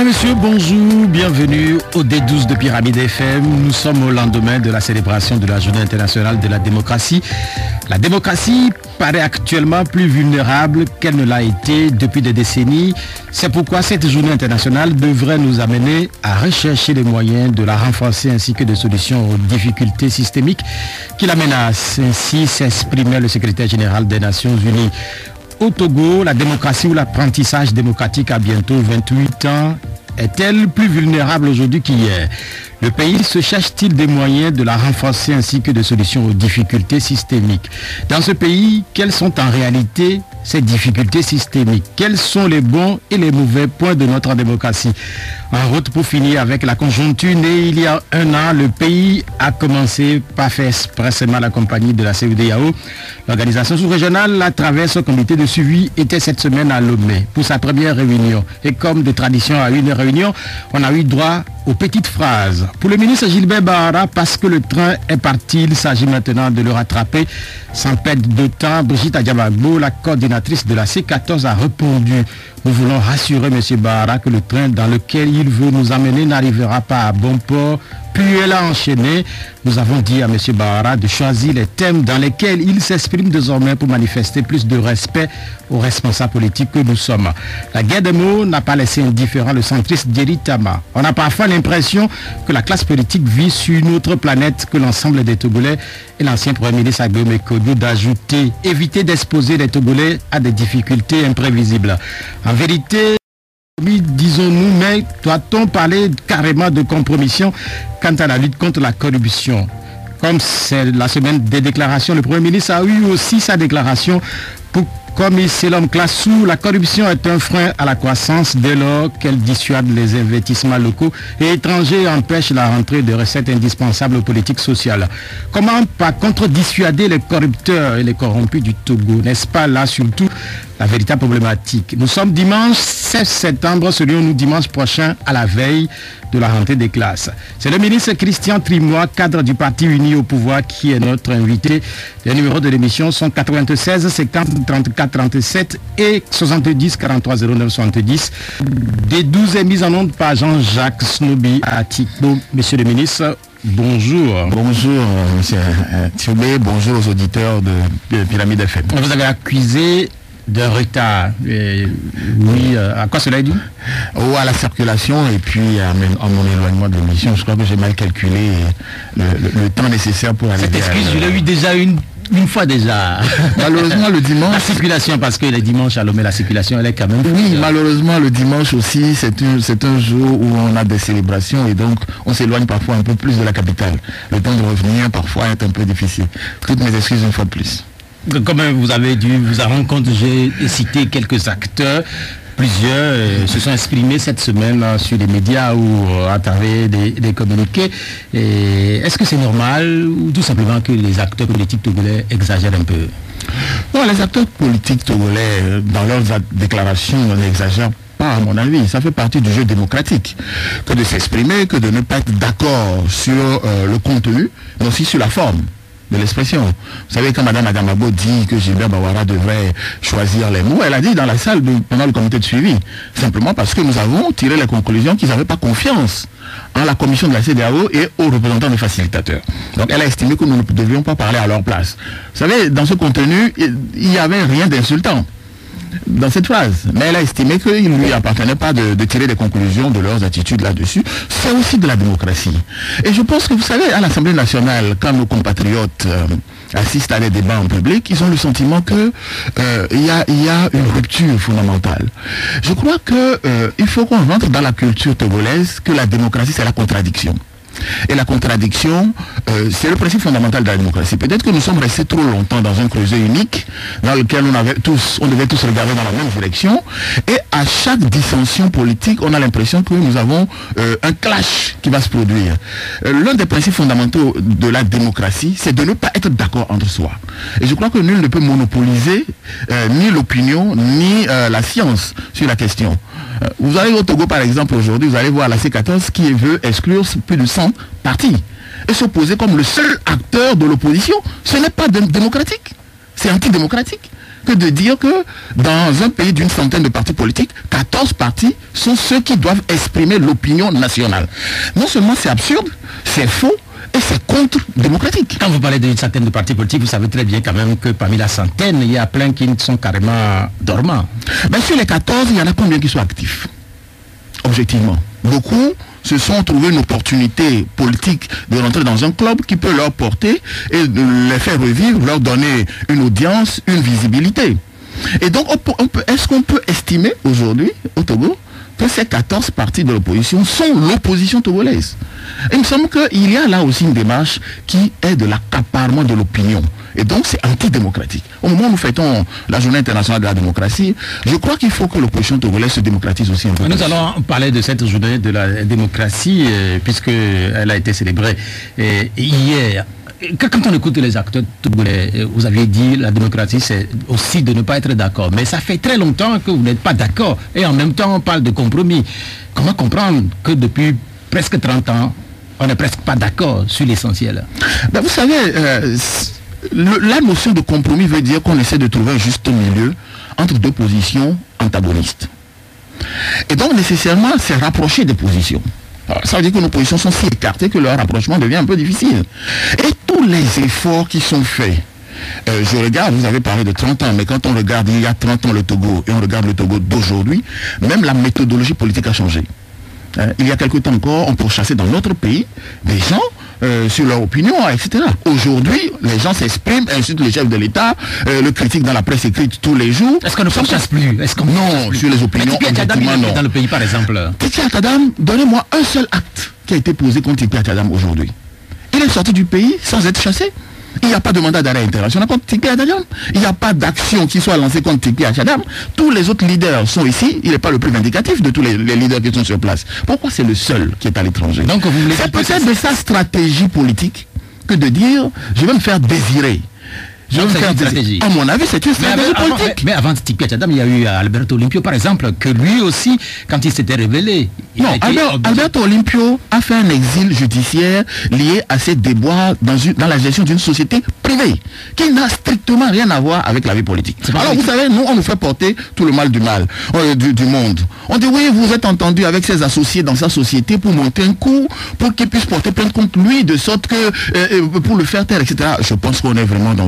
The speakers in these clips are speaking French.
Mesdames, Messieurs, bonjour, bienvenue au D12 de Pyramide FM. Nous sommes au lendemain de la célébration de la Journée internationale de la démocratie. La démocratie paraît actuellement plus vulnérable qu'elle ne l'a été depuis des décennies. C'est pourquoi cette Journée internationale devrait nous amener à rechercher les moyens de la renforcer ainsi que des solutions aux difficultés systémiques qui la menacent. Ainsi s'exprimait le secrétaire général des Nations Unies. Au Togo, la démocratie ou l'apprentissage démocratique a bientôt 28 ans. Est-elle plus vulnérable aujourd'hui qu'hier? Le pays se cherche-t-il des moyens de la renforcer ainsi que des solutions aux difficultés systémiques? Dans ce pays, quelles sont en réalité ces difficultés systémiques? Quels sont les bons et les mauvais points de notre démocratie? En route pour finir avec la conjoncture née il y a un an, le pays a commencé par faire expressément la compagnie de la CEDEAO. L'organisation sous-régionale, à travers son comité de suivi, était cette semaine à Lomé pour sa première réunion. Et comme de tradition à une réunion, on a eu droit aux petites phrases. Pour le ministre Gilbert Bahara, parce que le train est parti, il s'agit maintenant de le rattraper. Sans perdre de temps, Brigitte Adiabagbo, la coordinatrice de la C14, a répondu: nous voulons rassurer M. Bahara que le train dans lequel il veut nous amener n'arrivera pas à bon port. Puis elle a enchaîné. Nous avons dit à M. Bahara de choisir les thèmes dans lesquels il s'exprime désormais pour manifester plus de respect aux responsables politiques que nous sommes. La guerre des mots n'a pas laissé indifférent le centriste Djeri Tama. On a parfois l'impression que la classe politique vit sur une autre planète que l'ensemble des Togolais. Et l'ancien Premier ministre Aguilome Kodio d'ajouter: éviter d'exposer les Togolais à des difficultés imprévisibles. En vérité, oui, disons-nous, mais doit-on parler carrément de compromission quant à la lutte contre la corruption? Comme c'est la semaine des déclarations, le Premier ministre a eu aussi sa déclaration pour comme c'est l'homme Classou, la corruption est un frein à la croissance dès lors qu'elle dissuade les investissements locaux et étrangers et empêche la rentrée de recettes indispensables aux politiques sociales. Comment par contre dissuader les corrupteurs et les corrompus du Togo? N'est-ce pas là surtout la véritable problématique? Nous sommes dimanche 16 septembre, serions-nous dimanche prochain à la veille de la rentrée des classes. C'est le ministre Christian Trimois, cadre du Parti uni au pouvoir, qui est notre invité. Les numéros de l'émission sont 96 50 34 37 et 70 43 09 70. Des 12 est mise en onde par Jean-Jacques Snoubi à Tikbo. Monsieur le ministre, bonjour. Bonjour, monsieur Thiobé, bonjour aux auditeurs de Pyramide FM. Vous avez accusé d'un retard. Oui, à quoi cela est dû? À la circulation et puis à mon éloignement de l'émission. Je crois que j'ai mal calculé le temps nécessaire pour arriver. Cette excuse, je l'ai eu déjà une fois déjà. Malheureusement le dimanche. La circulation, parce que les dimanches à Lomé, la circulation elle est quand même. Oui, malheureusement le dimanche aussi, c'est un jour où on a des célébrations et donc on s'éloigne parfois un peu plus de la capitale. Le temps de revenir parfois est un peu difficile. Toutes mes excuses une fois de plus. Comme vous avez dû vous en rendre compte, j'ai cité quelques acteurs. Plusieurs se sont exprimés cette semaine sur les médias ou à travers des communiqués. Est-ce que c'est normal ou tout simplement que les acteurs politiques togolais exagèrent un peu? Non, les acteurs politiques togolais, dans leurs déclarations, n'exagèrent pas, à mon avis. Ça fait partie du jeu démocratique que de s'exprimer, que de ne pas être d'accord sur le contenu, mais aussi sur la forme de l'expression. Vous savez, quand Mme Adamabo dit que Gilbert Bahara devrait choisir les mots, elle a dit dans la salle pendant le comité de suivi, simplement parce que nous avons tiré la conclusion qu'ils n'avaient pas confiance en la commission de la CEDEAO et aux représentants des facilitateurs. Donc elle a estimé que nous ne devions pas parler à leur place. Vous savez, dans ce contenu, il n'y avait rien d'insultant dans cette phrase, mais elle a estimé qu'il ne lui appartenait pas de tirer des conclusions de leurs attitudes là-dessus. C'est aussi de la démocratie. Et je pense que vous savez, à l'Assemblée nationale, quand nos compatriotes assistent à des débats en public, ils ont le sentiment que il y a une rupture fondamentale. Je crois que il faut qu'on rentre dans la culture togolaise que la démocratie, c'est la contradiction. Et la contradiction, c'est le principe fondamental de la démocratie. Peut-être que nous sommes restés trop longtemps dans un creuset unique, dans lequel on devait tous regarder dans la même direction, et à chaque dissension politique, on a l'impression que nous avons un clash qui va se produire. L'un des principes fondamentaux de la démocratie, c'est de ne pas être d'accord entre soi. Et je crois que nul ne peut monopoliser ni l'opinion, ni la science sur la question. Vous allez au Togo par exemple aujourd'hui, vous allez voir la C14 qui veut exclure plus de 100 partis et s'opposer comme le seul acteur de l'opposition. Ce n'est pas démocratique, c'est antidémocratique. que de dire que dans un pays d'une centaine de partis politiques, 14 partis sont ceux qui doivent exprimer l'opinion nationale. Non seulement c'est absurde, c'est faux, et c'est contre-démocratique. Quand vous parlez d'une centaine de partis politiques, vous savez très bien quand même que parmi la centaine, il y a plein qui sont carrément dormants. Ben sur les 14, il y en a combien qui sont actifs? Objectivement. Beaucoup se sont trouvés une opportunité politique de rentrer dans un club qui peut leur porter et de les faire revivre, leur donner une audience, une visibilité. Et donc, est-ce qu'on peut estimer aujourd'hui, au Togo, que ces 14 partis de l'opposition sont l'opposition togolaise? Il me semble qu'il y a là aussi une démarche qui est de l'accaparement de l'opinion. Et donc c'est antidémocratique. Au moment où nous fêtons la journée internationale de la démocratie, je crois qu'il faut que l'opposition togolaise se démocratise aussi un peu. Nous allons parler de cette journée de la démocratie, puisqu'elle a été célébrée hier. Quand on écoute les acteurs togolais, vous aviez dit la démocratie c'est aussi de ne pas être d'accord. Mais ça fait très longtemps que vous n'êtes pas d'accord. Et en même temps on parle de compromis. Comment comprendre que depuis presque 30 ans, on n'est presque pas d'accord sur l'essentiel? Ben vous savez, la notion de compromis veut dire qu'on essaie de trouver un juste milieu entre deux positions antagonistes. Et donc nécessairement c'est rapprocher des positions. Alors, ça veut dire que nos positions sont si écartées que leur rapprochement devient un peu difficile. Et tous les efforts qui sont faits, je regarde, vous avez parlé de 30 ans, mais quand on regarde il y a 30 ans le Togo et on regarde le Togo d'aujourd'hui, même la méthodologie politique a changé. Il y a quelque temps encore, on pourchassait dans notre pays des gens sur leur opinion, etc. Aujourd'hui, les gens s'expriment, insultent le chef de l'État, le critiquent dans la presse écrite tous les jours. Est-ce qu'on ne pourchasse plus? Non, sur les opinions, objectivement, non. Dans le pays, par exemple. Tiki Atadam, donnez-moi un seul acte qui a été posé contre Tiki Atadam aujourd'hui. Il est sorti du pays sans être chassé. Il n'y a pas de mandat d'arrêt international contre Tiki Atadam. Il n'y a pas d'action qui soit lancée contre Tiki Atadam. Tous les autres leaders sont ici. Il n'est pas le plus vindicatif de tous les leaders qui sont sur place. Pourquoi c'est le seul qui est à l'étranger? Donc vous voulez c'est peut-être de sa stratégie politique que de dire je vais me faire désirer. À mon avis, c'est une stratégie politique. Mais avant Tiki Atadam, il y a eu Alberto Olimpio, par exemple, que lui aussi, quand il s'était révélé... Alberto Olimpio a fait un exil judiciaire lié à ses déboires dans la gestion d'une société privée, qui n'a strictement rien à voir avec la vie politique. Alors vous savez, nous, on nous fait porter tout le mal du monde. On dit, oui, vous êtes entendu avec ses associés dans sa société pour monter un coup, pour qu'il puisse porter plainte contre lui, de sorte que, pour le faire taire, etc. Je pense qu'on est vraiment dans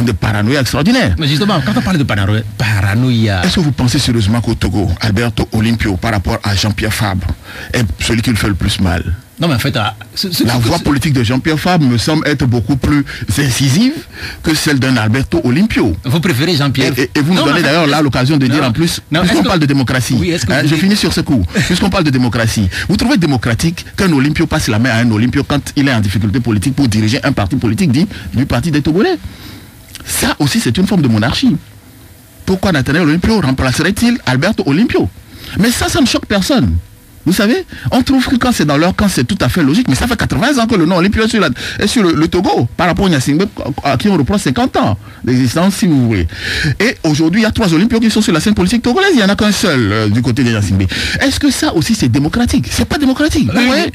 des paranoïas extraordinaires. Mais justement, quand on parle de paranoïa... Est-ce que vous pensez sérieusement qu'au Togo, Alberto Olimpio, par rapport à Jean-Pierre Fabre, est celui qui le fait le plus mal? Non, mais en fait... la voix politique de Jean-Pierre Fabre me semble être beaucoup plus incisive que celle d'un Alberto Olimpio. Vous préférez Jean-Pierre... Et vous nous donnez d'ailleurs là l'occasion de dire en plus, puisqu'on parle de démocratie, je finis sur ce coup, puisqu'on parle de démocratie, vous trouvez démocratique qu'un Olimpio passe la main à un Olimpio quand il est en difficulté politique pour diriger un parti politique dit du parti des Togolais? Ça aussi c'est une forme de monarchie. Pourquoi Nathaniel Olimpio remplacerait-il Alberto Olimpio? Mais ça ne choque personne. Vous savez, on trouve que quand c'est dans leur camp, c'est tout à fait logique, mais ça fait 80 ans que le nom Olimpio est sur le Togo, par rapport à Gnassingbé, à qui on reproche 50 ans d'existence, si vous voulez. Et aujourd'hui, il y a 3 Olympios qui sont sur la scène politique togolaise, il n'y en a qu'un seul du côté de Gnassingbé. Est-ce que ça aussi c'est démocratique? C'est pas démocratique.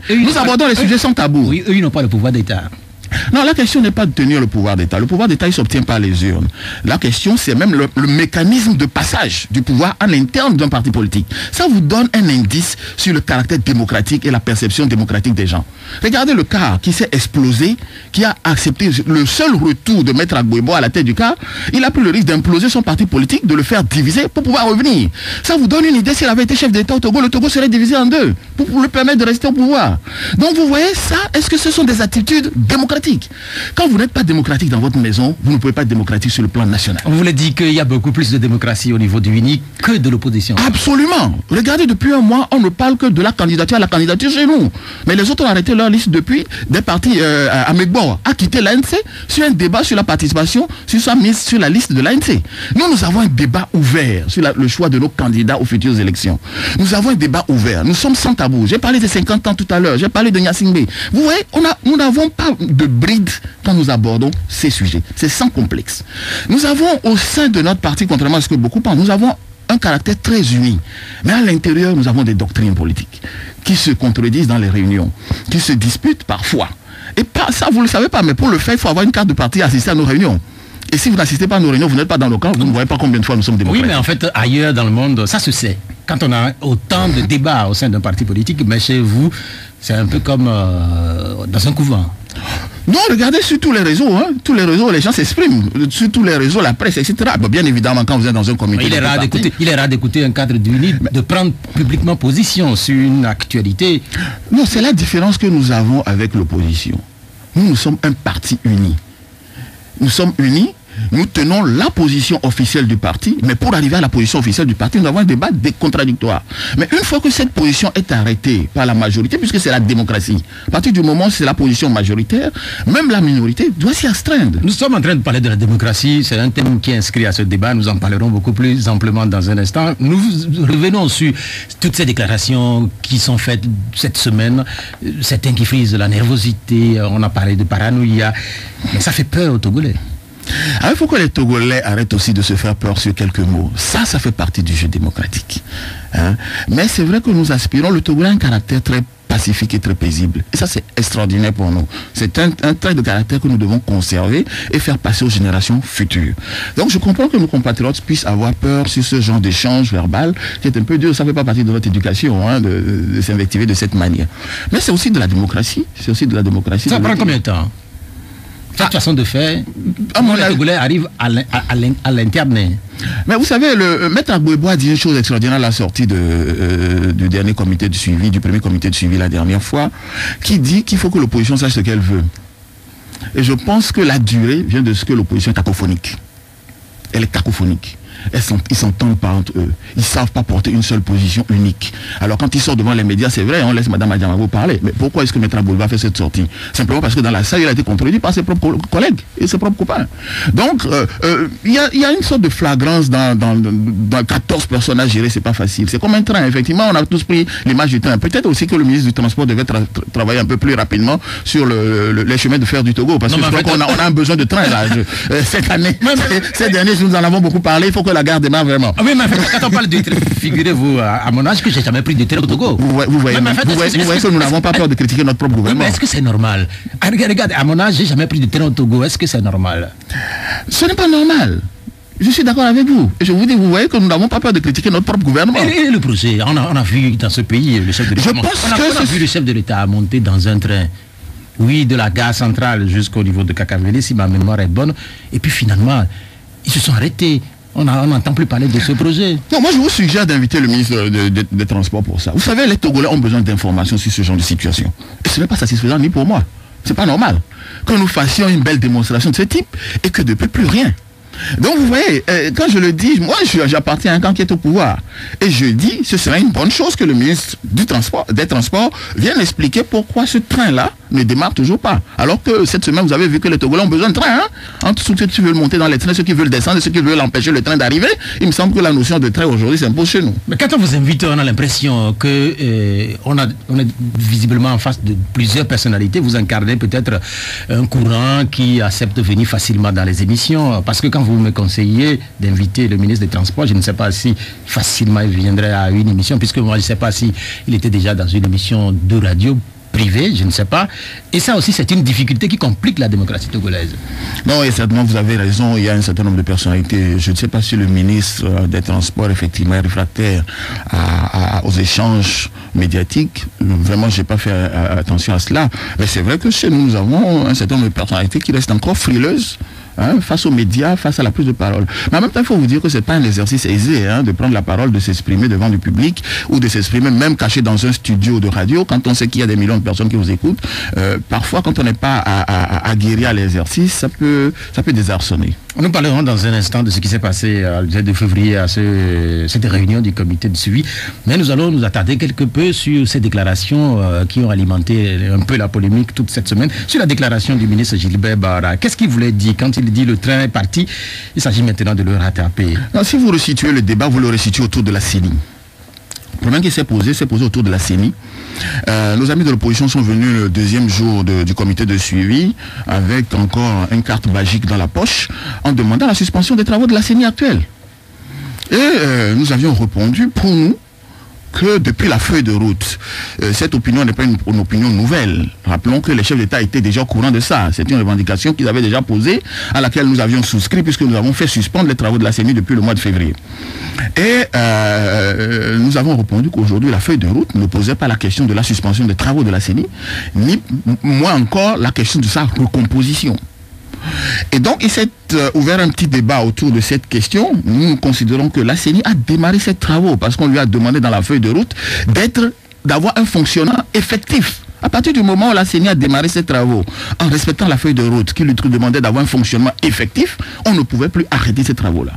Nous abordons les sujets sans tabou. Oui, eux, ils n'ont pas le pouvoir d'État. Non, la question n'est pas de tenir le pouvoir d'État. Le pouvoir d'État, il ne s'obtient pas les urnes. La question, c'est même le mécanisme de passage du pouvoir à l'interne d'un parti politique. Ça vous donne un indice sur le caractère démocratique et la perception démocratique des gens. Regardez le CAR qui s'est explosé, qui a accepté le seul retour de Maître Agboebo à la tête du CAR. Il a pris le risque d'imploser son parti politique, de le faire diviser pour pouvoir revenir. Ça vous donne une idée, s'il avait été chef d'État au Togo, le Togo serait divisé en deux pour lui permettre de rester au pouvoir. Donc vous voyez ça, est-ce que ce sont des attitudes démocratiques? Quand vous n'êtes pas démocratique dans votre maison, vous ne pouvez pas être démocratique sur le plan national. On voulait dire qu'il y a beaucoup plus de démocratie au niveau du UNI que de l'opposition. Absolument. Regardez, depuis un mois, on ne parle que de la candidature à la candidature chez nous. Mais les autres ont arrêté leur liste depuis. Des partis, Amegbo a quitté l'ANC sur un débat sur la participation, sur sa mise sur la liste de l'ANC. Nous avons un débat ouvert sur le choix de nos candidats aux futures élections. Nous avons un débat ouvert. Nous sommes sans tabou. J'ai parlé des 50 ans tout à l'heure. J'ai parlé de Gnassingbé. Vous voyez, nous n'avons pas de bride quand nous abordons ces sujets. C'est sans complexe. Nous avons au sein de notre parti, contrairement à ce que beaucoup pensent, nous avons un caractère très uni. Mais à l'intérieur, nous avons des doctrines politiques qui se contredisent dans les réunions, qui se disputent parfois. Et pas, ça, vous ne le savez pas, mais pour le faire, il faut avoir une carte de parti et assister à nos réunions. Et si vous n'assistez pas à nos réunions, vous n'êtes pas dans le camp, vous ne voyez pas combien de fois nous sommes démocrates. Oui, mais en fait, ailleurs dans le monde, ça se sait. Quand on a autant de débats au sein d'un parti politique, mais chez vous, c'est un peu comme dans un couvent. Non, regardez sur tous les réseaux, hein, tous les réseaux, les gens s'expriment. Sur tous les réseaux, la presse, etc. Bon, bien évidemment, quand vous êtes dans un comité... Il est rare d'écouter un cadre d'UNIT, de prendre publiquement position sur une actualité. Non, c'est la différence que nous avons avec l'opposition. Nous sommes un parti uni. Nous sommes unis, nous tenons la position officielle du parti, mais pour arriver à la position officielle du parti, nous avons un débat contradictoire. Mais une fois que cette position est arrêtée par la majorité, puisque c'est la démocratie, à partir du moment où c'est la position majoritaire, même la minorité doit s'y astreindre. Nous sommes en train de parler de la démocratie, c'est un thème qui est inscrit à ce débat, nous en parlerons beaucoup plus amplement dans un instant. Nous revenons sur toutes ces déclarations qui sont faites cette semaine, certains qui frisent la nervosité, on a parlé de paranoïa, mais ça fait peur aux Togolais. Alors, il faut que les Togolais arrêtent aussi de se faire peur sur quelques mots. Ça fait partie du jeu démocratique. Hein? Mais c'est vrai que nous aspirons, le Togolais a un caractère très pacifique et très paisible. Et ça, c'est extraordinaire pour nous. C'est un trait de caractère que nous devons conserver et faire passer aux générations futures. Donc, je comprends que nos compatriotes puissent avoir peur sur ce genre d'échange verbal qui est un peu dur. Ça ne fait pas partie de notre éducation, hein, de s'invectiver de cette manière. Mais c'est aussi de la démocratie. C'est aussi de la démocratie. Ça prend combien de temps? Cette façon de faire, les Togolais arrivent à l'interner. Mais vous savez, le Maître Agbouebo a dit une chose extraordinaire à la sortie du dernier comité de suivi, du premier comité de suivi la dernière fois, qui dit qu'il faut que l'opposition sache ce qu'elle veut. Et je pense que la durée vient de ce que l'opposition est cacophonique. Elle est cacophonique. Ils s'entendent pas entre eux. Ils ne savent pas porter une seule position unique. Alors quand ils sortent devant les médias, c'est vrai, on laisse Mme Adjamabo parler. Mais pourquoi est-ce que Maître Agbouebo a fait cette sortie? Simplement parce que dans la salle, il a été contredit par ses propres collègues et ses propres copains. Donc, il y a une sorte de flagrance dans 14 personnes à gérer, c'est pas facile. C'est comme un train, effectivement, on a tous pris l'image du train. Peut-être aussi que le ministre du Transport devait travailler un peu plus rapidement sur les chemins de fer du Togo. Parce que je crois qu'on a un besoin de train là. Cette année, ces derniers jours, nous en avons beaucoup parlé. Il faut que la gare démarre vraiment. Oui, mais quand on parle de train, figurez-vous, à mon âge, que j'ai jamais pris de train au Togo. Vous voyez que nous n'avons pas peur de critiquer notre propre gouvernement. Mais est-ce que c'est normal? Regarde, à mon âge, j'ai jamais pris de train au Togo. Est-ce que c'est normal? Ce n'est pas normal. Je suis d'accord avec vous. Et je vous dis, vous voyez que nous n'avons pas peur de critiquer notre propre gouvernement. Et le projet, on a vu dans ce pays le chef de l'État. On a vu le chef de l'État monter dans un train. Oui, de la gare centrale jusqu'au niveau de Kakaveli, si ma mémoire est bonne. Et puis finalement, ils se sont arrêtés. On n'entend plus parler de ce projet. Non, moi je vous suggère d'inviter le ministre des Transports pour ça. Vous savez, les Togolais ont besoin d'informations sur ce genre de situation. Et ce n'est pas satisfaisant ni pour moi. C'est pas normal que nous fassions une belle démonstration de ce type et que depuis plus rien. Donc vous voyez, quand je le dis, moi j'appartiens à un camp qui est au pouvoir. Et je dis, ce serait une bonne chose que le ministre des Transports vienne expliquer pourquoi ce train-là ne démarre toujours pas. Alors que cette semaine, vous avez vu que les Togolais ont besoin de train. Hein? Entre ceux qui veulent monter dans les trains, ceux qui veulent descendre, ceux qui veulent empêcher le train d'arriver, il me semble que la notion de train aujourd'hui s'impose chez nous. Mais quand on vous invite, on a l'impression que on est visiblement en face de plusieurs personnalités. Vous incarnez peut-être un courant qui accepte de venir facilement dans les émissions. Parce que quand vous me conseillez d'inviter le ministre des Transports, je ne sais pas si facilement il viendrait à une émission, puisque moi je ne sais pas si il était déjà dans une émission de radio privée, je ne sais pas. Et ça aussi, c'est une difficulté qui complique la démocratie togolaise. Non, et certainement, vous avez raison, il y a un certain nombre de personnalités. Je ne sais pas si le ministre des Transports, effectivement, est réfractaire aux échanges médiatiques. Vraiment, je n'ai pas fait attention à cela. Mais c'est vrai que chez nous, nous avons un certain nombre de personnalités qui restent encore frileuses. Hein, face aux médias, face à la prise de parole. Mais en même temps, il faut vous dire que ce n'est pas un exercice aisé de prendre la parole, de s'exprimer devant du public ou de s'exprimer même caché dans un studio de radio quand on sait qu'il y a des millions de personnes qui vous écoutent. Parfois, quand on n'est pas aguerri à l'exercice, ça peut désarçonner. Nous parlerons dans un instant de ce qui s'est passé le 7 février à cette réunion du comité de suivi. Mais nous allons nous attarder quelque peu sur ces déclarations qui ont alimenté un peu la polémique toute cette semaine. Sur la déclaration du ministre Gilbert Bara. Qu'est-ce qu'il voulait dire quand il dit le train est parti? Il s'agit maintenant de le rattraper. Non, si vous resituez le débat, vous le resituez autour de la CENI. Le problème qui s'est posé autour de la CENI. Nos amis de l'opposition sont venus le deuxième jour du comité de suivi avec encore une carte magique dans la poche en demandant la suspension des travaux de la CENI actuelle. Et nous avions répondu, pour nous, que depuis la feuille de route, cette opinion n'est pas une opinion nouvelle. Rappelons que les chefs d'État étaient déjà au courant de ça. C'est une revendication qu'ils avaient déjà posée, à laquelle nous avions souscrit, puisque nous avons fait suspendre les travaux de la CENI depuis le mois de février. Et nous avons répondu qu'aujourd'hui, la feuille de route ne posait pas la question de la suspension des travaux de la CENI, ni moins encore la question de sa recomposition. Et donc, il s'est ouvert un petit débat autour de cette question. Nous considérons que la CENI a démarré ses travaux parce qu'on lui a demandé dans la feuille de route d'avoir un fonctionnement effectif. À partir du moment où la CENI a démarré ses travaux en respectant la feuille de route qui lui demandait d'avoir un fonctionnement effectif, on ne pouvait plus arrêter ces travaux-là.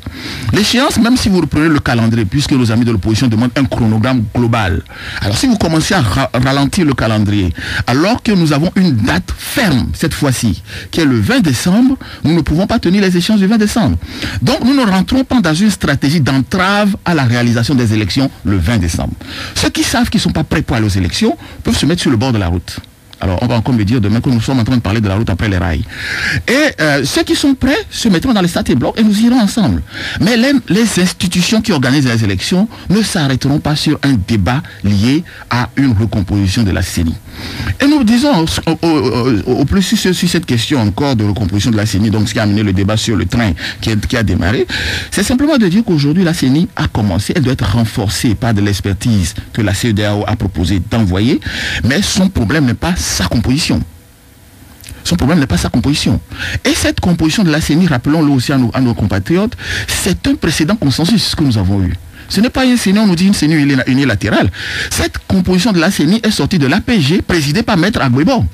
L'échéance, même si vous reprenez le calendrier, puisque nos amis de l'opposition demandent un chronogramme global, alors si vous commencez à ralentir le calendrier, alors que nous avons une date ferme cette fois-ci, qui est le 20 décembre, nous ne pouvons pas tenir les échéances du 20 décembre. Donc nous ne rentrons pas dans une stratégie d'entrave à la réalisation des élections le 20 décembre. Ceux qui savent qu'ils ne sont pas prêts pour aller aux élections peuvent se mettre sur le bord de la route. Alors, on va encore me dire demain que nous sommes en train de parler de la route après les rails. Et ceux qui sont prêts se mettront dans les starting blocks et nous irons ensemble. Mais les institutions qui organisent les élections ne s'arrêteront pas sur un débat lié à une recomposition de la CENI. Et nous disons au plus sur cette question encore de recomposition de la CENI, donc ce qui a amené le débat sur le train qui a démarré, c'est simplement de dire qu'aujourd'hui la CENI a commencé, elle doit être renforcée par de l'expertise que la CEDEAO a proposé d'envoyer, mais son problème n'est pas sa composition. Son problème n'est pas sa composition. Et cette composition de la CENI, rappelons-le aussi à nos compatriotes, c'est un précédent consensus que nous avons eu. Ce n'est pas une CENI, on nous dit une CENI unilatérale. Cette composition de la CENI est sortie de l'APG, présidée par Maître Agbouebo.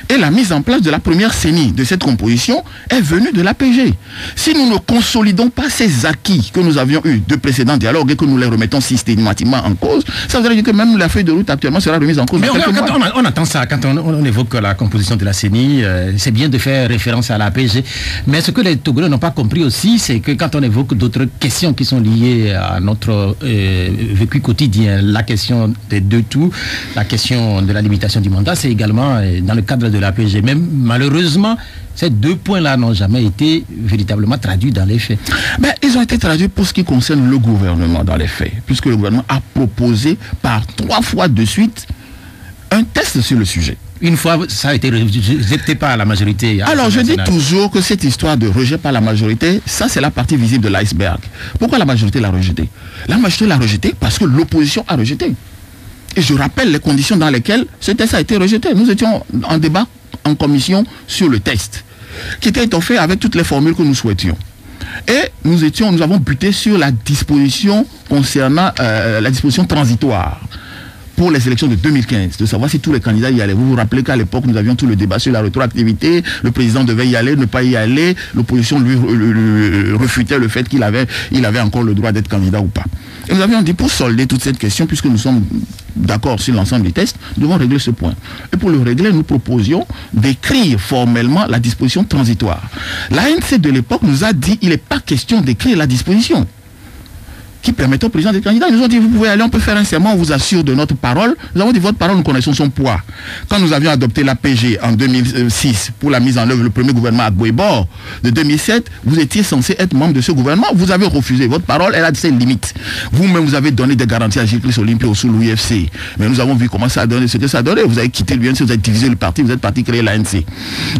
Et la mise en place de la première CENI de cette composition est venue de l'APG. Si nous ne consolidons pas ces acquis que nous avions eus de précédents dialogues et que nous les remettons systématiquement en cause, ça veut dire que même la feuille de route actuellement sera remise en cause. Mais on attend ça, quand on évoque la composition de la CENI, c'est bien de faire référence à l'APG. Mais ce que les Togolais n'ont pas compris aussi, c'est que quand on évoque d'autres questions qui sont liées à notre vécu quotidien, la question des deux tours, la question de la limitation du mandat, c'est également dans le cadre de l'APG. Même malheureusement, ces deux points-là n'ont jamais été véritablement traduits dans les faits. Ben, ils ont été traduits pour ce qui concerne le gouvernement dans les faits, puisque le gouvernement a proposé par 3 fois de suite un test sur le sujet. Une fois, ça a été rejeté par la majorité. Alors, je dis toujours que cette histoire de rejet par la majorité, ça c'est la partie visible de l'iceberg. Pourquoi la majorité l'a rejeté? La majorité l'a rejeté parce que l'opposition a rejeté. Et je rappelle les conditions dans lesquelles ce test a été rejeté. Nous étions en débat en commission sur le test, qui était fait avec toutes les formules que nous souhaitions. Et nous avons buté sur la disposition concernant la disposition transitoire pour les élections de 2015, de savoir si tous les candidats y allaient. Vous vous rappelez qu'à l'époque, nous avions tout le débat sur la rétroactivité, le président devait y aller, ne pas y aller, l'opposition lui refutait le fait qu'il avait encore le droit d'être candidat ou pas. Et nous avions dit, pour solder toute cette question, puisque nous sommes d'accord sur l'ensemble des tests, nous devons régler ce point. Et pour le régler, nous proposions d'écrire formellement la disposition transitoire. L'ANC de l'époque nous a dit, il n'est pas question d'écrire la disposition qui permettait au président d'être candidat. Ils nous ont dit, vous pouvez aller, on peut faire un serment, on vous assure de notre parole. Nous avons dit, votre parole, nous connaissons son poids. Quand nous avions adopté l'APG en 2006 pour la mise en œuvre, le premier gouvernement à Agbouebo de 2007, vous étiez censé être membre de ce gouvernement. Vous avez refusé. Votre parole, elle a ses limites. Vous-même, vous avez donné des garanties à Gilles Olympia sous l'UFC. Mais nous avons vu comment ça a donné, ce que ça a donné. Vous avez quitté l'UNC, vous avez divisé le parti, vous êtes parti créer l'ANC.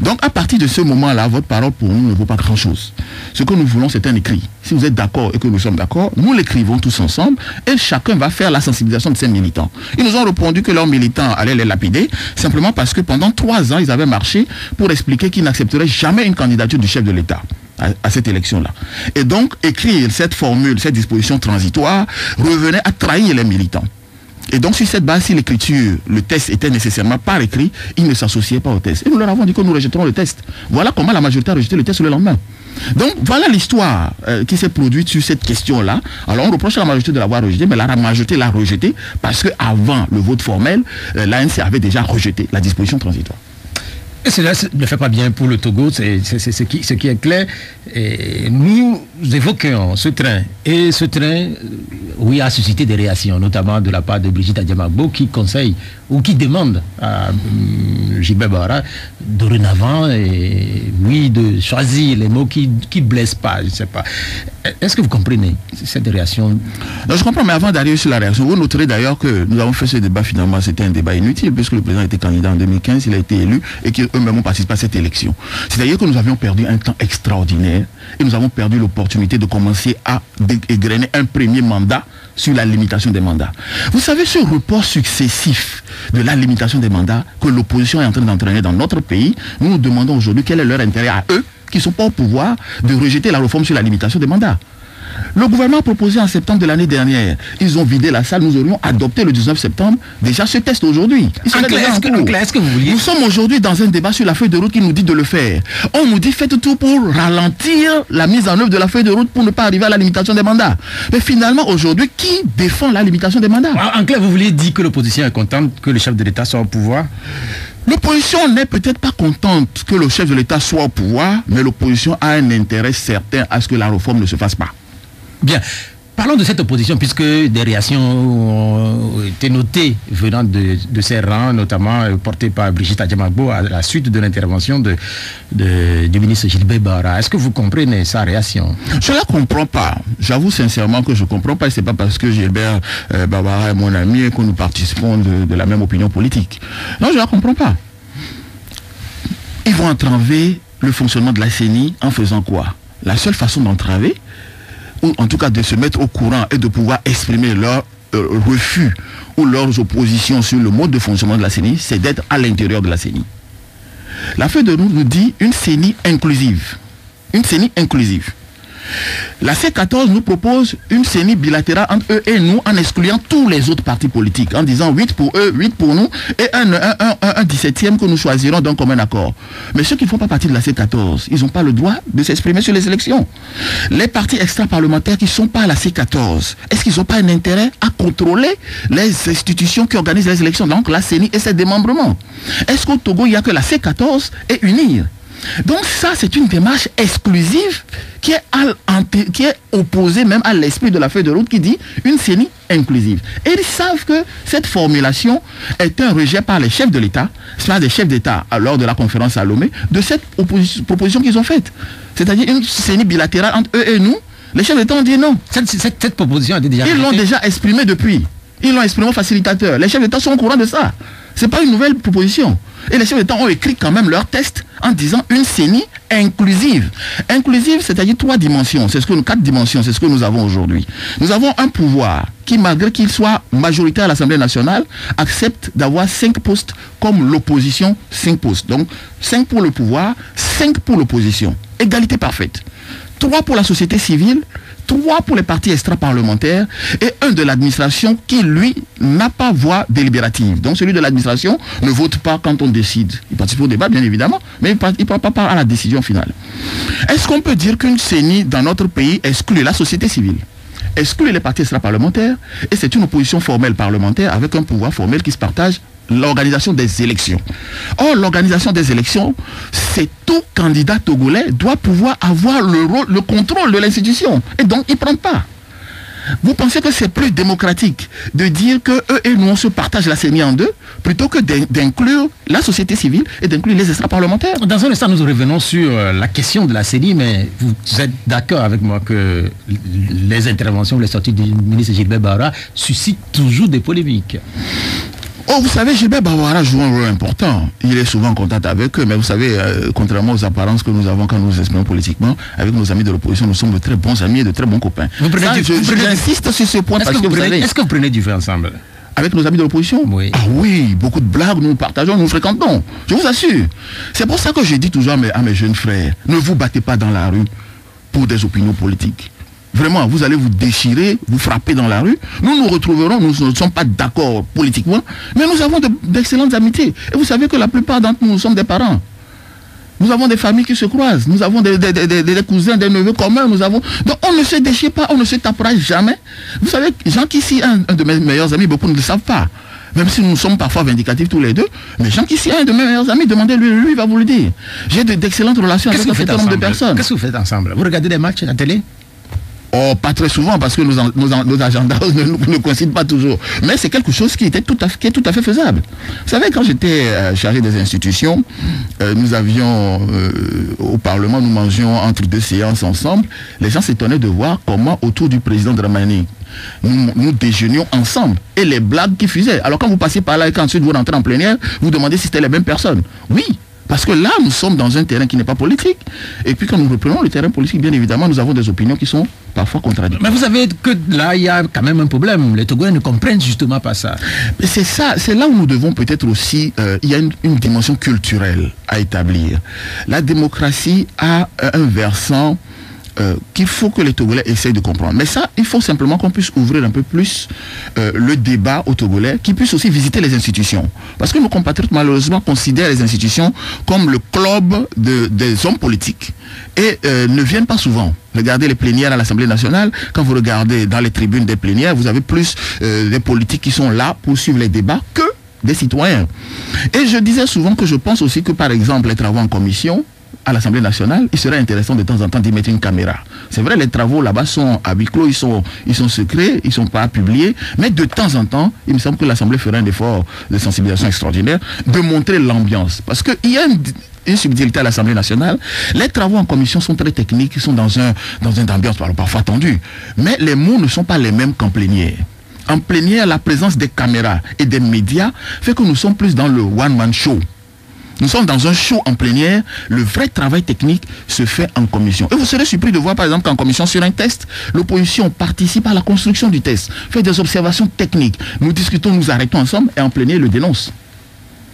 Donc, à partir de ce moment-là, votre parole, pour nous, ne vaut pas grand-chose. Ce que nous voulons, c'est un écrit. Si vous êtes d'accord et que nous sommes d'accord, nous l'écrivons tous ensemble et chacun va faire la sensibilisation de ses militants. Ils nous ont répondu que leurs militants allaient les lapider simplement parce que pendant 3 ans, ils avaient marché pour expliquer qu'ils n'accepteraient jamais une candidature du chef de l'État à cette élection-là. Et donc, écrire cette formule, cette disposition transitoire, revenait à trahir les militants. Et donc, sur cette base, si l'écriture, le test était nécessairement par écrit, ils ne s'associaient pas au test. Et nous leur avons dit que nous rejetterons le test. Voilà comment la majorité a rejeté le test le lendemain. Donc, voilà l'histoire qui s'est produite sur cette question-là. Alors, on reproche à la majorité de l'avoir rejeté, mais la majorité l'a rejeté parce qu'avant le vote formel, l'ANC avait déjà rejeté la disposition transitoire. Et cela ne fait pas bien pour le Togo, c'est ce qui est clair. Et nous évoquons ce train. Et ce train, oui, a suscité des réactions, notamment de la part de Brigitte Adiamagbo, qui conseille ou qui demande à Gilbert Bahara dorénavant, oui, de choisir les mots qui ne blessent pas, je ne sais pas. Est-ce que vous comprenez cette réaction? Non, je comprends, mais avant d'arriver sur la réaction, vous noterez d'ailleurs que nous avons fait ce débat, finalement, c'était un débat inutile, puisque le président était candidat en 2015, il a été élu, et qu'eux-mêmes ont participé à cette élection. C'est-à-dire que nous avions perdu un temps extraordinaire, et nous avons perdu l'opportunité de commencer à égrener un premier mandat sur la limitation des mandats. Vous savez, ce report successif de la limitation des mandats que l'opposition est en train d'entraîner dans notre pays, nous nous demandons aujourd'hui quel est leur intérêt à eux, qui ne sont pas au pouvoir, de rejeter la réforme sur la limitation des mandats. Le gouvernement a proposé en septembre de l'année dernière. Ils ont vidé la salle. Nous aurions adopté le 19 septembre déjà ce test aujourd'hui. Nous sommes aujourd'hui dans un débat sur la feuille de route qui nous dit de le faire. On nous dit faites tout pour ralentir la mise en œuvre de la feuille de route pour ne pas arriver à la limitation des mandats. Mais finalement aujourd'hui, qui défend la limitation des mandats? En clair, vous vouliez dire que l'opposition est contente que le chef de l'État soit au pouvoir? L'opposition n'est peut-être pas contente que le chef de l'État soit au pouvoir, mais l'opposition a un intérêt certain à ce que la réforme ne se fasse pas. Bien, parlons de cette opposition, puisque des réactions ont été notées venant de ces rangs, notamment portées par Brigitte Adjamagbo à la suite de l'intervention du ministre Gilbert Bara. Est-ce que vous comprenez sa réaction? Je ne la comprends pas. J'avoue sincèrement que je ne comprends pas. Ce n'est pas parce que Gilbert Bara est mon ami et que nous participons de la même opinion politique. Non, je ne la comprends pas. Ils vont entraver le fonctionnement de la CENI en faisant quoi? La seule façon d'entraver, ou en tout cas de se mettre au courant et de pouvoir exprimer leur refus ou leurs oppositions sur le mode de fonctionnement de la CENI, c'est d'être à l'intérieur de la CENI. La feuille de route nous dit une CENI inclusive. Une CENI inclusive. La C14 nous propose une CENI bilatérale entre eux et nous en excluant tous les autres partis politiques, en disant 8 pour eux, 8 pour nous et un 17e que nous choisirons d'un commun accord. Mais ceux qui ne font pas partie de la C14, ils n'ont pas le droit de s'exprimer sur les élections. Les partis extra-parlementaires qui ne sont pas à la C14, est-ce qu'ils n'ont pas un intérêt à contrôler les institutions qui organisent les élections, donc la CENI et ses démembrements? Est-ce qu'au Togo, il n'y a que la C14 et UNIR? Donc ça, c'est une démarche exclusive qui est opposée même à l'esprit de la feuille de route qui dit une CENI inclusive. Et ils savent que cette formulation est un rejet par les chefs de l'État, par des chefs d'État lors de la conférence à Lomé, de cette proposition qu'ils ont faite. C'est-à-dire une CENI bilatérale entre eux et nous. Les chefs d'État ont dit non. Cette proposition a été déjà... Ils l'ont déjà exprimé depuis. Ils l'ont exprimé au facilitateur. Les chefs d'État sont au courant de ça. Ce n'est pas une nouvelle proposition. Et les chefs d'État ont écrit quand même leur test en disant une CENI inclusive. Inclusive, c'est-à-dire 3 dimensions. C'est 4 dimensions, c'est ce que nous avons aujourd'hui. Nous avons un pouvoir qui, malgré qu'il soit majoritaire à l'Assemblée nationale, accepte d'avoir 5 postes comme l'opposition, 5 postes. Donc 5 pour le pouvoir, 5 pour l'opposition. Égalité parfaite. 3 pour la société civile, 3 pour les partis extra-parlementaires et 1 de l'administration qui, lui, n'a pas voix délibérative. Donc celui de l'administration ne vote pas quand on décide. Il participe au débat, bien évidemment, mais il ne prend pas part à la décision finale. Est-ce qu'on peut dire qu'une CENI dans notre pays exclut la société civile, exclut les partis extra-parlementaires, et c'est une opposition formelle parlementaire avec un pouvoir formel qui se partage l'organisation des élections? Or, l'organisation des élections, c'est tout candidat togolais doit pouvoir avoir le contrôle de l'institution. Et donc, il ne prend pas. Vous pensez que c'est plus démocratique de dire que eux et nous, on se partage la CENI en deux, plutôt que d'inclure la société civile et d'inclure les extra-parlementaires? Dans un instant, nous revenons sur la question de la CENI, mais vous êtes d'accord avec moi que les interventions, les sorties du ministre Gilbert Bara suscitent toujours des polémiques? Oh, vous savez, Gilbert Bara joue un rôle important. Il est souvent en contact avec eux, mais vous savez, contrairement aux apparences que nous avons quand nous nous exprimons politiquement, avec nos amis de l'opposition, nous sommes de très bons amis et de très bons copains. J'insiste sur ce point parce que vous savez... Est-ce que vous prenez du vin ensemble? Avec nos amis de l'opposition? Oui. Ah oui, beaucoup de blagues, nous partageons, nous fréquentons. Je vous assure. C'est pour ça que je dis toujours à mes jeunes frères, ne vous battez pas dans la rue pour des opinions politiques. Vraiment, vous allez vous déchirer, vous frapper dans la rue. Nous nous retrouverons, nous ne sommes pas d'accord politiquement, mais nous avons d'excellentes amitiés. Et vous savez que la plupart d'entre nous, nous sommes des parents. Nous avons des familles qui se croisent. Nous avons des cousins, des neveux communs. Donc on ne se déchire pas, on ne se tapera jamais. Vous savez, Jean Kissi, un de mes meilleurs amis, beaucoup ne le savent pas. Même si nous sommes parfois vindicatifs tous les deux, mais Jean Kissi, un de mes meilleurs amis, demandez-lui, lui, il va vous le dire. J'ai d'excellentes relations avec un certain nombre de personnes. Qu'est-ce que vous faites ensemble? Vous regardez des matchs à la télé? Oh, pas très souvent, parce que nos agendas ne coïncident pas toujours. Mais c'est quelque chose qui est tout à fait faisable. Vous savez, quand j'étais chargé des institutions, nous avions, au Parlement, nous mangions entre 2 séances ensemble. Les gens s'étonnaient de voir comment, autour du président Dramani, nous déjeunions ensemble. Et les blagues qui fusaient. Alors quand vous passez par là et qu'ensuite vous rentrez en plénière, vous demandez si c'était les mêmes personnes. Oui. Parce que là, nous sommes dans un terrain qui n'est pas politique. Et puis quand nous reprenons le terrain politique, bien évidemment, nous avons des opinions qui sont parfois contradictoires. Mais vous savez que là, il y a quand même un problème. Les Togolais ne comprennent justement pas ça. Mais c'est ça, c'est là où nous devons peut-être aussi, il y a une dimension culturelle à établir. La démocratie a un versant qu'il faut que les Togolais essayent de comprendre. Mais ça, il faut simplement qu'on puisse ouvrir un peu plus le débat aux Togolais, qu'ils puissent aussi visiter les institutions. Parce que nos compatriotes, malheureusement, considèrent les institutions comme le club des hommes politiques et ne viennent pas souvent. Regardez les plénières à l'Assemblée nationale. Quand vous regardez dans les tribunes des plénières, vous avez plus des politiques qui sont là pour suivre les débats que des citoyens. Et je disais souvent que je pense aussi que, par exemple, les travaux en commission, à l'Assemblée nationale, il serait intéressant de temps en temps d'y mettre une caméra. C'est vrai, les travaux là-bas sont à huis clos, ils sont secrets, ils ne sont pas publiés, mais de temps en temps, il me semble que l'Assemblée ferait un effort de sensibilisation extraordinaire, de montrer l'ambiance. Parce qu'il y a une subtilité à l'Assemblée nationale. Les travaux en commission sont très techniques, ils sont dans une ambiance parfois tendue. Mais les mots ne sont pas les mêmes qu'en plénière. En plénière, la présence des caméras et des médias fait que nous sommes plus dans le one-man show. Nous sommes dans un show en plénière, le vrai travail technique se fait en commission. Et vous serez surpris de voir par exemple qu'en commission sur un test, l'opposition participe à la construction du test, fait des observations techniques. Nous discutons, nous arrêtons ensemble et en plénière le dénonce.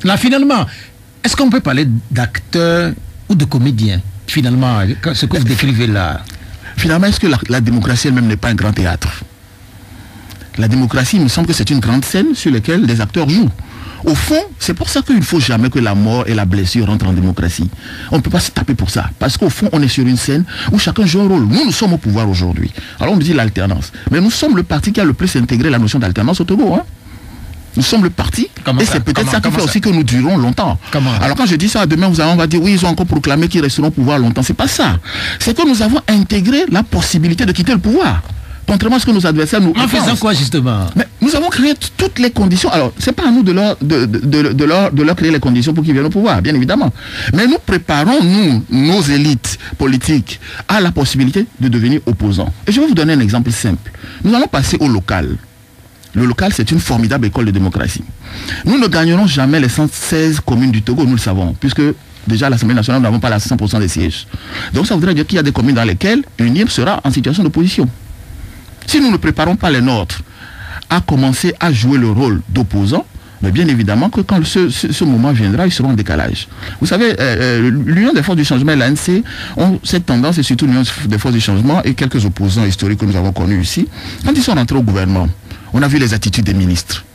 Là finalement, est-ce qu'on peut parler d'acteurs ou de comédiens? Finalement, ce que vous décrivez là. Finalement, est-ce que la démocratie elle-même n'est pas un grand théâtre? La démocratie, il me semble que c'est une grande scène sur laquelle les acteurs jouent. Au fond, c'est pour ça qu'il ne faut jamais que la mort et la blessure rentrent en démocratie. On ne peut pas se taper pour ça. Parce qu'au fond, on est sur une scène où chacun joue un rôle. Nous sommes au pouvoir aujourd'hui. Alors on nous dit l'alternance. Mais nous sommes le parti qui a le plus intégré la notion d'alternance au Togo. Hein. Nous sommes le parti. Et c'est peut-être ça qui fait aussi que nous durons longtemps. Alors quand je dis ça, demain on va dire oui, ils ont encore proclamé qu'ils resteront au pouvoir longtemps. C'est pas ça. C'est que nous avons intégré la possibilité de quitter le pouvoir. Contrairement à ce que nos adversaires nous en faisant quoi justement? Mais nous avons créé toutes les conditions. Alors, c'est pas à nous de leur créer les conditions pour qu'ils viennent au pouvoir, bien évidemment. Mais nous préparons, nos élites politiques, à la possibilité de devenir opposants. Et je vais vous donner un exemple simple. Nous allons passer au local. Le local, c'est une formidable école de démocratie. Nous ne gagnerons jamais les 116 communes du Togo, nous le savons, puisque déjà à l'Assemblée nationale, nous n'avons pas la 100% des sièges. Donc ça voudrait dire qu'il y a des communes dans lesquelles l'UNIEP sera en situation d'opposition. Si nous ne préparons pas les nôtres à commencer à jouer le rôle d'opposant, mais bien évidemment que quand ce moment viendra, ils seront en décalage. Vous savez, l'Union des forces du changement et l'ANC ont cette tendance, et surtout l'Union des forces du changement et quelques opposants historiques que nous avons connus ici, quand ils sont rentrés au gouvernement, on a vu les attitudes des ministres.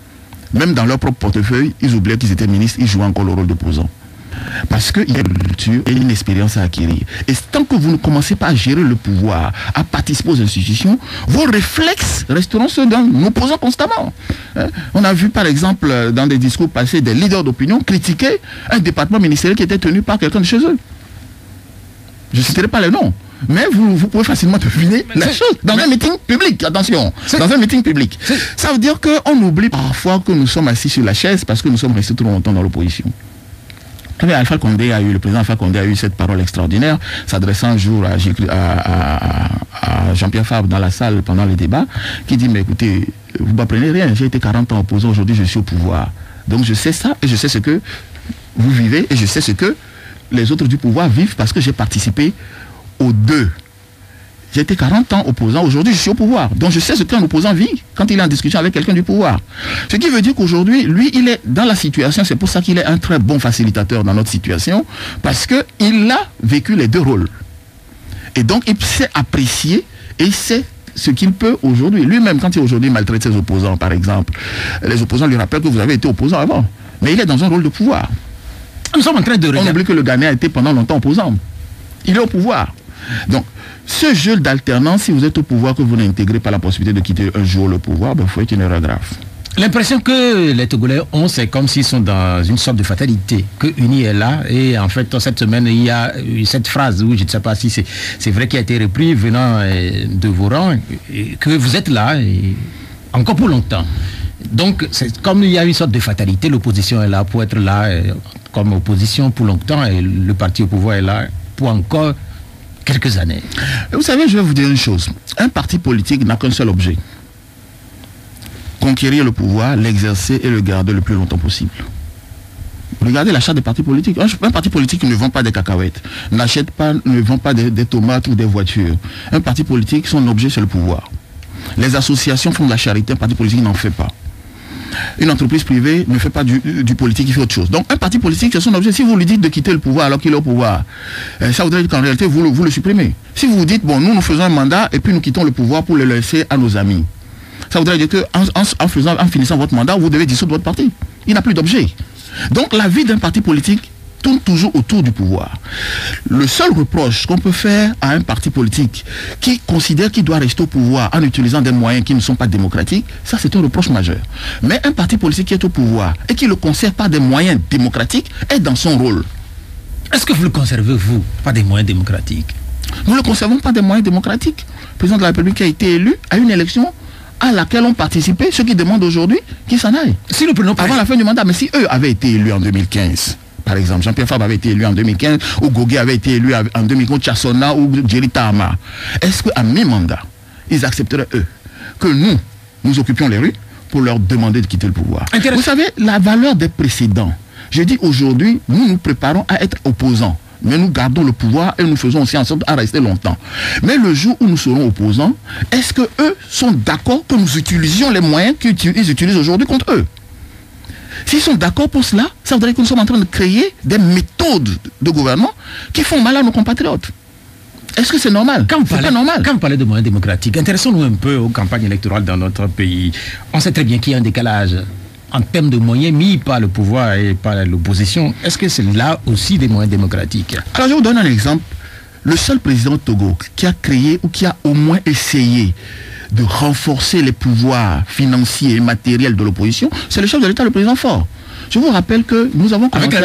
Même dans leur propre portefeuille, ils oubliaient qu'ils étaient ministres, ils jouaient encore le rôle d'opposant. Parce qu'il y a une culture et une expérience à acquérir. Et tant que vous ne commencez pas à gérer le pouvoir, à participer aux institutions, vos réflexes resteront ceux d'un opposant constamment. On a vu par exemple dans des discours passés des leaders d'opinion critiquer un département ministériel qui était tenu par quelqu'un de chez eux. Je ne citerai pas les noms. Mais vous pouvez facilement deviner la chose. Dans un meeting public, attention, dans un meeting public. Ça veut dire qu'on oublie parfois que nous sommes assis sur la chaise parce que nous sommes restés trop longtemps dans l'opposition. Le président Alpha Condé a eu cette parole extraordinaire, s'adressant un jour à Jean-Pierre Fabre dans la salle pendant les débats, qui dit, mais écoutez, vous m'apprenez rien, j'ai été 40 ans opposant, aujourd'hui je suis au pouvoir. Donc je sais ça, et je sais ce que vous vivez, et je sais ce que les autres du pouvoir vivent, parce que j'ai participé aux deux. J'ai été 40 ans opposant, aujourd'hui je suis au pouvoir. Donc je sais ce qu'un opposant vit quand il est en discussion avec quelqu'un du pouvoir. Ce qui veut dire qu'aujourd'hui, lui, il est dans la situation, c'est pour ça qu'il est un très bon facilitateur dans notre situation, parce qu'il a vécu les deux rôles. Et donc il sait apprécier et il sait ce qu'il peut aujourd'hui. Lui-même, quand il aujourd'hui maltraite ses opposants, par exemple, les opposants lui rappellent que vous avez été opposant avant. Mais il est dans un rôle de pouvoir. Nous sommes en train de regarder. On oublie que le Ghanéen a été pendant longtemps opposant. Il est au pouvoir. Donc, ce jeu d'alternance, si vous êtes au pouvoir, que vous n'intégrez pas la possibilité de quitter un jour le pouvoir, il faut être une erreur grave. L'impression que les Togolais ont, c'est comme s'ils sont dans une sorte de fatalité, que Uni est là, et en fait, cette semaine, il y a eu cette phrase, où je ne sais pas si c'est vrai, qui a été repris venant de vos rangs, que vous êtes là, et encore pour longtemps. Donc, c'est comme il y a une sorte de fatalité, l'opposition est là pour être là, comme opposition pour longtemps, et le parti au pouvoir est là pour encore quelques années. Vous savez, je vais vous dire une chose. Un parti politique n'a qu'un seul objet. Conquérir le pouvoir, l'exercer et le garder le plus longtemps possible. Regardez l'achat des partis politiques. Un parti politique ne vend pas des cacahuètes, ne vend pas des tomates ou des voitures. Un parti politique, son objet, c'est le pouvoir. Les associations font de la charité, un parti politique n'en fait pas. Une entreprise privée ne fait pas du politique, il fait autre chose. Donc un parti politique, c'est son objet. Si vous lui dites de quitter le pouvoir alors qu'il est au pouvoir, ça voudrait dire qu'en réalité, vous le supprimez. Si vous vous dites, bon, nous faisons un mandat et puis nous quittons le pouvoir pour le laisser à nos amis, ça voudrait dire qu'en finissant votre mandat, vous devez dissoudre votre parti. Il n'a plus d'objet. Donc la vie d'un parti politique tourne toujours autour du pouvoir. Le seul reproche qu'on peut faire à un parti politique qui considère qu'il doit rester au pouvoir en utilisant des moyens qui ne sont pas démocratiques, ça c'est un reproche majeur. Mais un parti politique qui est au pouvoir et qui ne le conserve pas des moyens démocratiques est dans son rôle. Est-ce que vous le conservez, vous, pas des moyens démocratiques? Nous ne le conservons pas des moyens démocratiques. Le président de la République a été élu à une élection à laquelle ont participé ceux qui demandent aujourd'hui qu'ils s'en aillent. Si nous prenons avant la fin du mandat, mais si eux avaient été élus en 2015, par exemple, Jean-Pierre Fabre avait été élu en 2015, ou Gogué avait été élu en 2015, Tchassona ou Djeri Tahama, est-ce qu'à mi-mandat, ils accepteraient, eux, que nous occupions les rues pour leur demander de quitter le pouvoir? Vous savez, la valeur des précédents. Je dis aujourd'hui, nous nous préparons à être opposants. Mais nous gardons le pouvoir et nous faisons aussi en sorte à rester longtemps. Mais le jour où nous serons opposants, est-ce qu'eux sont d'accord que nous utilisions les moyens qu'ils utilisent aujourd'hui contre eux? S'ils sont d'accord pour cela, ça voudrait dire que nous sommes en train de créer des méthodes de gouvernement qui font mal à nos compatriotes. Est-ce que c'est normal? C'est pas normal. Quand vous parlez de moyens démocratiques, intéressons-nous un peu aux campagnes électorales dans notre pays. On sait très bien qu'il y a un décalage en termes de moyens mis par le pouvoir et par l'opposition. Est-ce que c'est là aussi des moyens démocratiques? Alors je vous donne un exemple. Le seul président Togo qui a créé ou qui a au moins essayé de renforcer les pouvoirs financiers et matériels de l'opposition, c'est le chef de l'État, le président Faure. Je vous rappelle que nous avons commencé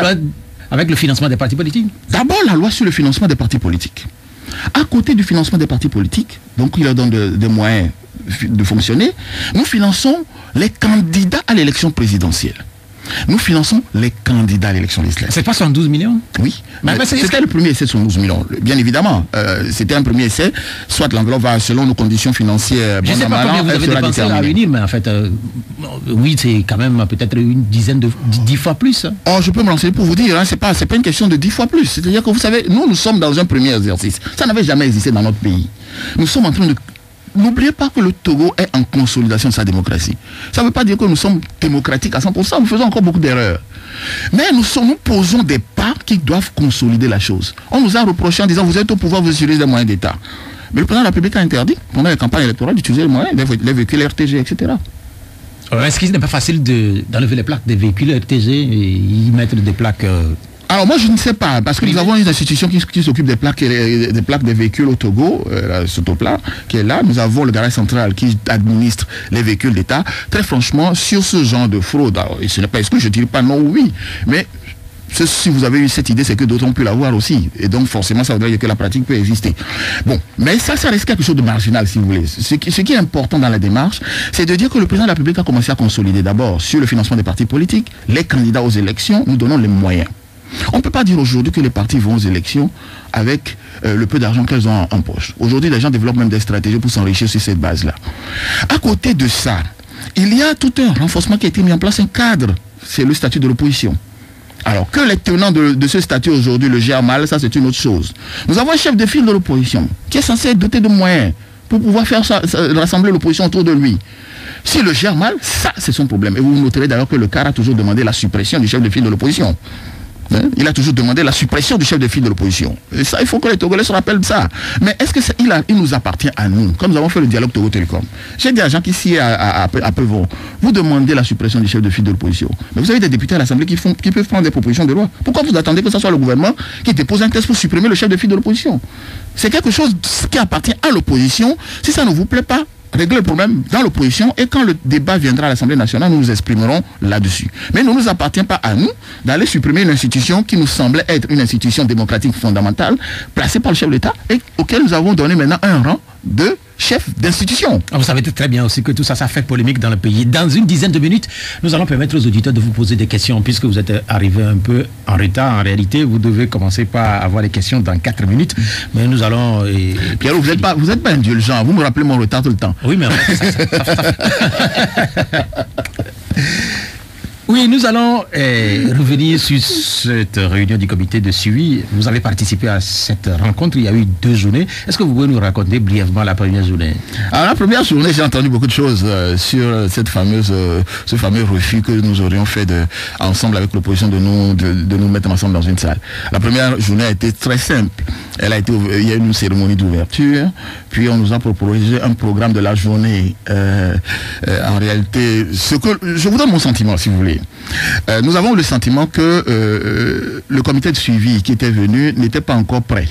avec le financement des partis politiques. D'abord la loi sur le financement des partis politiques. À côté du financement des partis politiques, donc il leur donne des moyens de fonctionner, nous finançons les candidats à l'élection présidentielle. Nous finançons les candidats à l'élection législative. C'est pas 112 millions? Oui. C'était le premier essai de 112 millions. Bien évidemment, c'était un premier essai. Soit l'enveloppe va selon nos conditions financières. Je ne sais pas combien vous avez dépensé à unir, mais en fait, oui, c'est quand même peut-être une dizaine de 10 fois plus. Oh, je peux me lancer pour vous dire, hein, c'est pas une question de 10 fois plus. C'est-à-dire que vous savez, nous sommes dans un premier exercice. Ça n'avait jamais existé dans notre pays. Nous sommes en train de... N'oubliez pas que le Togo est en consolidation de sa démocratie. Ça ne veut pas dire que nous sommes démocratiques à 100%, nous faisons encore beaucoup d'erreurs. Mais nous posons des pas qui doivent consolider la chose. On nous a reproché en disant, vous êtes au pouvoir, vous utilisez des moyens d'État. Mais le président de la République a interdit, pendant les campagnes électorales, d'utiliser les moyens, les véhicules RTG, etc. Est-ce qu'il n'est pas facile d'enlever les plaques des véhicules RTG et y mettre des plaques... Alors moi je ne sais pas, parce que nous avons une institution qui s'occupe des plaques des véhicules au Togo, Sotopla, qui est là. Nous avons le garage central qui administre les véhicules d'État. Très franchement, sur ce genre de fraude, alors, et ce n'est pas exclu, je ne dirais pas non ou oui, mais si vous avez eu cette idée, c'est que d'autres ont pu l'avoir aussi. Et donc forcément, ça veut dire que la pratique peut exister. Bon, mais ça reste quelque chose de marginal, si vous voulez. Ce qui est important dans la démarche, c'est de dire que le président de la République a commencé à consolider d'abord sur le financement des partis politiques, les candidats aux élections, nous donnons les moyens. On ne peut pas dire aujourd'hui que les partis vont aux élections avec le peu d'argent qu'elles ont en poche. Aujourd'hui, les gens développent même des stratégies pour s'enrichir sur cette base-là. À côté de ça, il y a tout un renforcement qui a été mis en place, un cadre. C'est le statut de l'opposition. Alors, que les tenants de ce statut aujourd'hui le gèrent mal, ça c'est une autre chose. Nous avons un chef de file de l'opposition qui est censé être doté de moyens pour pouvoir rassembler l'opposition autour de lui. S'il le gère mal, ça c'est son problème. Et vous noterez d'ailleurs que le CAR a toujours demandé la suppression du chef de file de l'opposition. Il a toujours demandé la suppression du chef de file de l'opposition. Et ça, il faut que les Togolais se rappellent de ça. Mais est-ce qu'il nous appartient à nous, comme nous avons fait le dialogue Togo-Télécom? J'ai des agents qui ici à Pevon, vous demandez la suppression du chef de file de l'opposition. Mais vous avez des députés à l'Assemblée qui peuvent prendre des propositions de loi. Pourquoi vous attendez que ce soit le gouvernement qui dépose un texte pour supprimer le chef de file de l'opposition? C'est quelque chose qui appartient à l'opposition. Si ça ne vous plaît pas, régler le problème dans l'opposition et quand le débat viendra à l'Assemblée nationale, nous nous exprimerons là-dessus. Mais il ne nous appartient pas à nous d'aller supprimer une institution qui nous semblait être une institution démocratique fondamentale placée par le chef de l'État et auquel nous avons donné maintenant un rang de chef d'institution. Vous savez très bien aussi que tout ça, ça fait polémique dans le pays. Dans une dizaine de minutes, nous allons permettre aux auditeurs de vous poser des questions puisque vous êtes arrivé un peu en retard. En réalité, vous devez commencer par avoir des questions dans 4 minutes. Mais nous allons... Pierre, vous n'êtes pas indulgent. Vous me rappelez mon retard tout le temps. Oui, mais en fait, Oui, nous allons revenir sur cette réunion du comité de suivi. Vous avez participé à cette rencontre, il y a eu 2 journées. Est-ce que vous pouvez nous raconter brièvement la première journée? Alors la première journée, j'ai entendu beaucoup de choses sur ce fameux refus que nous aurions fait ensemble avec l'opposition de nous mettre ensemble dans une salle. La première journée a été très simple. Il y a eu une cérémonie d'ouverture, puis on nous a proposé un programme de la journée. En réalité, je vous donne mon sentiment si vous voulez. Nous avons le sentiment que le comité de suivi qui était venu n'était pas encore prêt.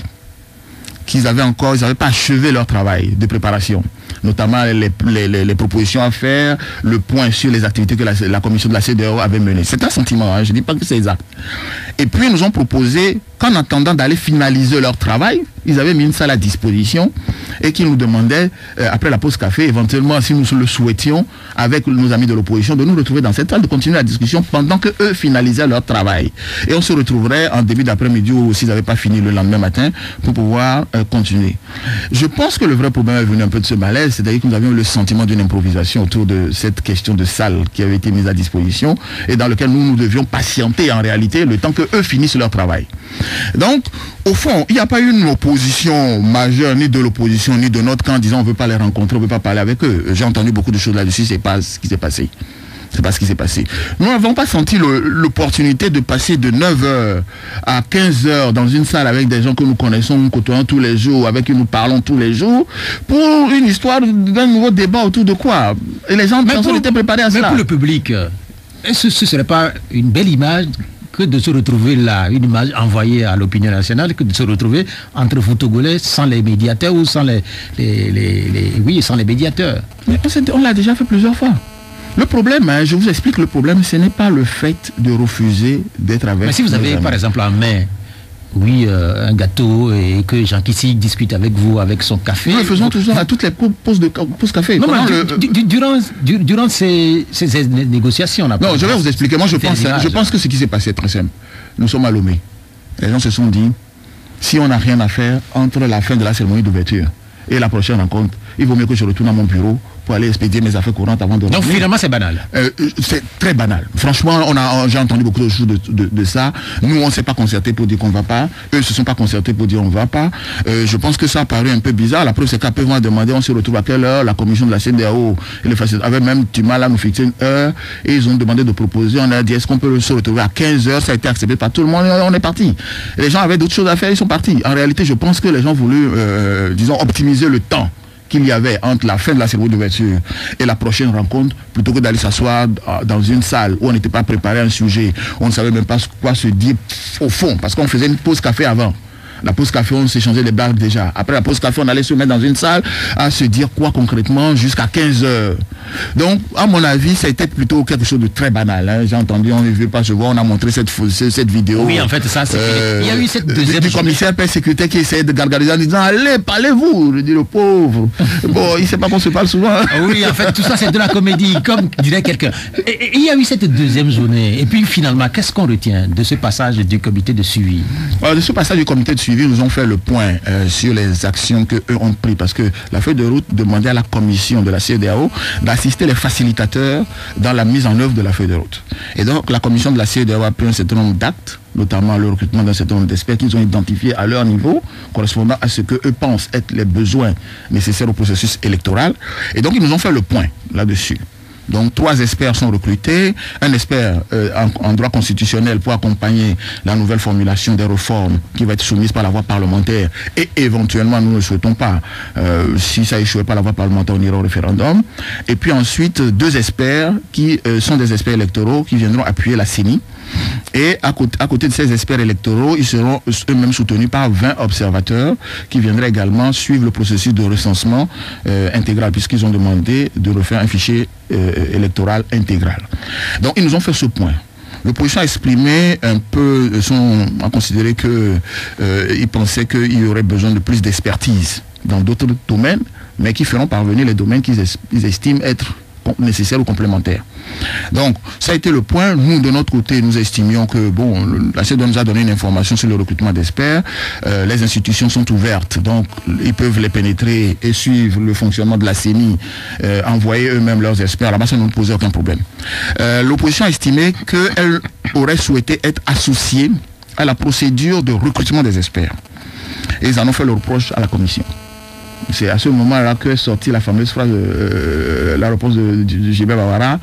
Ils n'avaient pas achevé leur travail de préparation, notamment les propositions à faire, le point sur les activités que la commission de la CEDEAO avait menées. C'est un sentiment, hein, je ne dis pas que c'est exact. Et puis ils nous ont proposé qu'en attendant d'aller finaliser leur travail, ils avaient mis une salle à disposition et qu'ils nous demandaient, après la pause café, éventuellement, si nous le souhaitions, avec nos amis de l'opposition, de nous retrouver dans cette salle, de continuer la discussion pendant qu'eux finalisaient leur travail. Et on se retrouverait en début d'après-midi ou s'ils n'avaient pas fini le lendemain matin pour pouvoir continuer. Je pense que le vrai problème est venu un peu de ce malaise, c'est-à-dire que nous avions le sentiment d'une improvisation autour de cette question de salle qui avait été mise à disposition et dans lequel nous devions patienter en réalité le temps qu'eux finissent leur travail. Donc, au fond, il n'y a pas eu une opposition majeure, ni de l'opposition, ni de notre camp, en disant on ne veut pas les rencontrer, on ne veut pas parler avec eux. J'ai entendu beaucoup de choses là-dessus, c'est pas ce qui s'est passé. C'est pas ce qui s'est passé. Nous n'avons pas senti l'opportunité de passer de 9h à 15h dans une salle avec des gens que nous connaissons, nous côtoyons tous les jours, avec qui nous parlons tous les jours, pour une histoire d'un nouveau débat autour de quoi? Et les gens étaient préparés à cela. Mais pour le public, est-ce que ce ne serait pas une belle image que de se retrouver là, une image envoyée à l'opinion nationale, que de se retrouver entre vous Togolais sans les médiateurs ou sans sans les médiateurs? Mais on l'a déjà fait plusieurs fois. Le problème, hein, je vous explique le problème, ce n'est pas le fait de refuser d'être avec. Mais si vous avez par exemple en main, un gâteau et que Jean Kissi discute avec vous avec son café. Nous le faisons toujours à toutes les pauses café. Non, durant ces négociations. Non, je vais vous expliquer. Moi, je pense que ce qui s'est passé est très simple. Nous sommes à Lomé. Les gens se sont dit, si on n'a rien à faire entre la fin de la cérémonie d'ouverture et la prochaine rencontre, il vaut mieux que je retourne à mon bureau pour aller expédier mes affaires courantes avant de revenir. Donc finalement c'est banal. C'est très banal. Franchement, j'ai entendu beaucoup de choses de ça. Nous, on ne s'est pas concerté pour dire qu'on ne va pas. Eux ne se sont pas concertés pour dire on ne va pas. Je pense que ça a paru un peu bizarre. La preuve, c'est qu'après, on a demandé, on se retrouve à quelle heure. La commission de la CEDEAO et les facilitateurs avaient même du mal à nous fixer une heure. Et ils ont demandé de proposer. On a dit, est-ce qu'on peut se retrouver à 15h? Ça a été accepté par tout le monde et on est parti. Les gens avaient d'autres choses à faire, ils sont partis. En réalité, je pense que les gens voulaient, optimiser le temps qu'il y avait entre la fin de la cérémonie d'ouverture et la prochaine rencontre, plutôt que d'aller s'asseoir dans une salle où on n'était pas préparé à un sujet, on ne savait même pas quoi se dire au fond, parce qu'on faisait une pause café avant. La pause café, on s'échangeait les blagues déjà. Après la pause café, on allait se mettre dans une salle à se dire quoi concrètement jusqu'à 15h. Donc, à mon avis, ça a été plutôt quelque chose de très banal. Hein. J'ai entendu, on ne veut pas se voir, on a montré cette vidéo. Oui, en fait, ça, c'est il y a eu cette deuxième... Du commissaire persécuté qui essayait de gargariser en disant, allez, parlez-vous. Je dis, le pauvre. Bon, il ne sait pas qu'on se parle souvent. Hein. Oui, en fait, tout ça, c'est de la comédie, comme dirait quelqu'un. Et il y a eu cette deuxième journée. Et puis, finalement, qu'est-ce qu'on retient de ce passage du comité de suivi? De ce passage du comité de suivi, nous ont fait le point sur les actions qu'eux ont prises parce que la feuille de route demandait à la commission de la CEDEAO d'assister les facilitateurs dans la mise en œuvre de la feuille de route. Et donc la commission de la CEDEAO a pris un certain nombre d'actes, notamment le recrutement d'un certain nombre d'experts qu'ils ont identifiés à leur niveau, correspondant à ce qu'eux pensent être les besoins nécessaires au processus électoral. Et donc ils nous ont fait le point là-dessus. Donc 3 experts sont recrutés, un expert en droit constitutionnel pour accompagner la nouvelle formulation des réformes qui va être soumise par la voie parlementaire et éventuellement, nous ne souhaitons pas, si ça échouait par la voie parlementaire, on ira au référendum. Et puis ensuite, 2 experts qui sont des experts électoraux qui viendront appuyer la CENI Et à côté de ces experts électoraux, ils seront eux-mêmes soutenus par 20 observateurs qui viendraient également suivre le processus de recensement intégral, puisqu'ils ont demandé de refaire un fichier électoral intégral. Donc ils nous ont fait ce point. L'opposition a exprimé un peu a considéré qu'ils pensaient qu'il y aurait besoin de plus d'expertise dans d'autres domaines, mais qui feront parvenir les domaines qu'ils estiment être nécessaires ou complémentaires. Donc, ça a été le point. Nous, de notre côté, nous estimions que, la CEDEAO nous a donné une information sur le recrutement d'experts. Les institutions sont ouvertes, donc ils peuvent les pénétrer et suivre le fonctionnement de la CENI, envoyer eux-mêmes leurs experts. Là-bas, ça ne nous posait aucun problème. L'opposition a estimé qu'elle aurait souhaité être associée à la procédure de recrutement des experts. Et ils en ont fait le reproche à la commission. C'est à ce moment-là qu'est sortie la fameuse phrase, la réponse de Gilbert Bavara,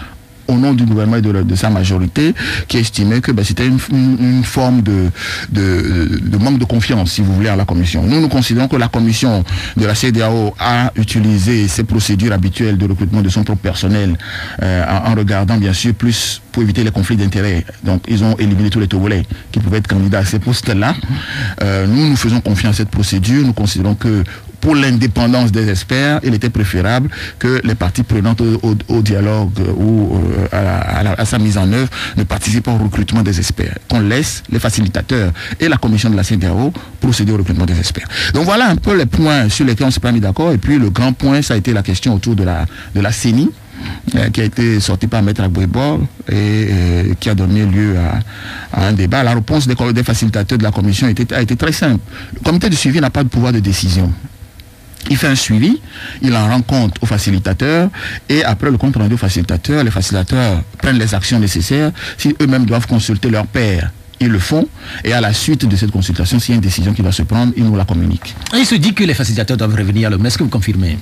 au nom du gouvernement et de sa majorité, qui estimait que c'était une forme de manque de confiance, si vous voulez, à la commission. Nous considérons que la commission de la CEDEAO a utilisé ses procédures habituelles de recrutement de son propre personnel en regardant, bien sûr, plus pour éviter les conflits d'intérêts. Donc, ils ont éliminé tous les Togolais qui pouvaient être candidats à ces postes-là. Nous faisons confiance à cette procédure. Nous considérons que pour l'indépendance des experts, il était préférable que les parties prenantes au dialogue ou à sa mise en œuvre ne participent pas au recrutement des experts. Qu'on laisse les facilitateurs et la commission de la CEDEAO procéder au recrutement des experts. Donc voilà un peu les points sur lesquels on ne s'est pas mis d'accord. Et puis le grand point, ça a été la question autour de la CENI, qui a été sortie par Maître Agbouébor et qui a donné lieu à un débat. La réponse des facilitateurs de la commission a été très simple. Le comité de suivi n'a pas de pouvoir de décision. Il fait un suivi, il en rend compte aux facilitateurs et après le compte rendu aux facilitateurs, les facilitateurs prennent les actions nécessaires. Si eux-mêmes doivent consulter leur pairs, ils le font et à la suite de cette consultation, s'il y a une décision qui doit se prendre, ils nous la communiquent. Il se dit que les facilitateurs doivent revenir à l'homme. Est-ce que vous confirmez?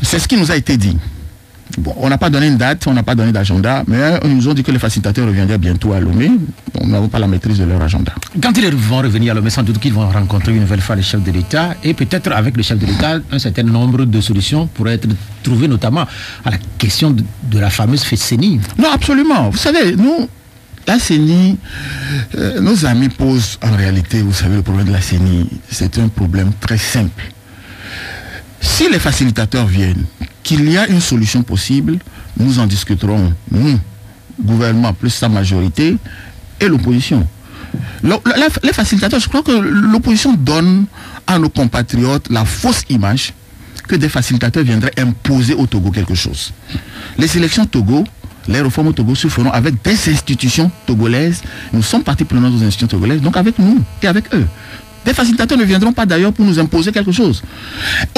C'est ce qui nous a été dit. Bon, on n'a pas donné une date, on n'a pas donné d'agenda, mais ils nous ont dit que les facilitateurs reviendraient bientôt à Lomé. Nous n'avons pas la maîtrise de leur agenda. Quand ils vont revenir à Lomé, sans doute qu'ils vont rencontrer une nouvelle fois le chef de l'État et peut-être avec le chef de l'État, un certain nombre de solutions pourraient être trouvées, notamment à la question de la fameuse CENI. Non, absolument. Vous savez, nous, la CENI, nos amis posent en réalité, vous savez, le problème de la CENI, c'est un problème très simple. Si les facilitateurs viennent, qu'il y a une solution possible, nous en discuterons, nous, gouvernement plus sa majorité et l'opposition. Les facilitateurs, je crois que l'opposition donne à nos compatriotes la fausse image que des facilitateurs viendraient imposer au Togo quelque chose. Les élections Togo, les réformes au Togo se feront avec des institutions togolaises. Nous sommes partie prenante aux institutions togolaises, donc avec nous et avec eux. Les facilitateurs ne viendront pas d'ailleurs pour nous imposer quelque chose.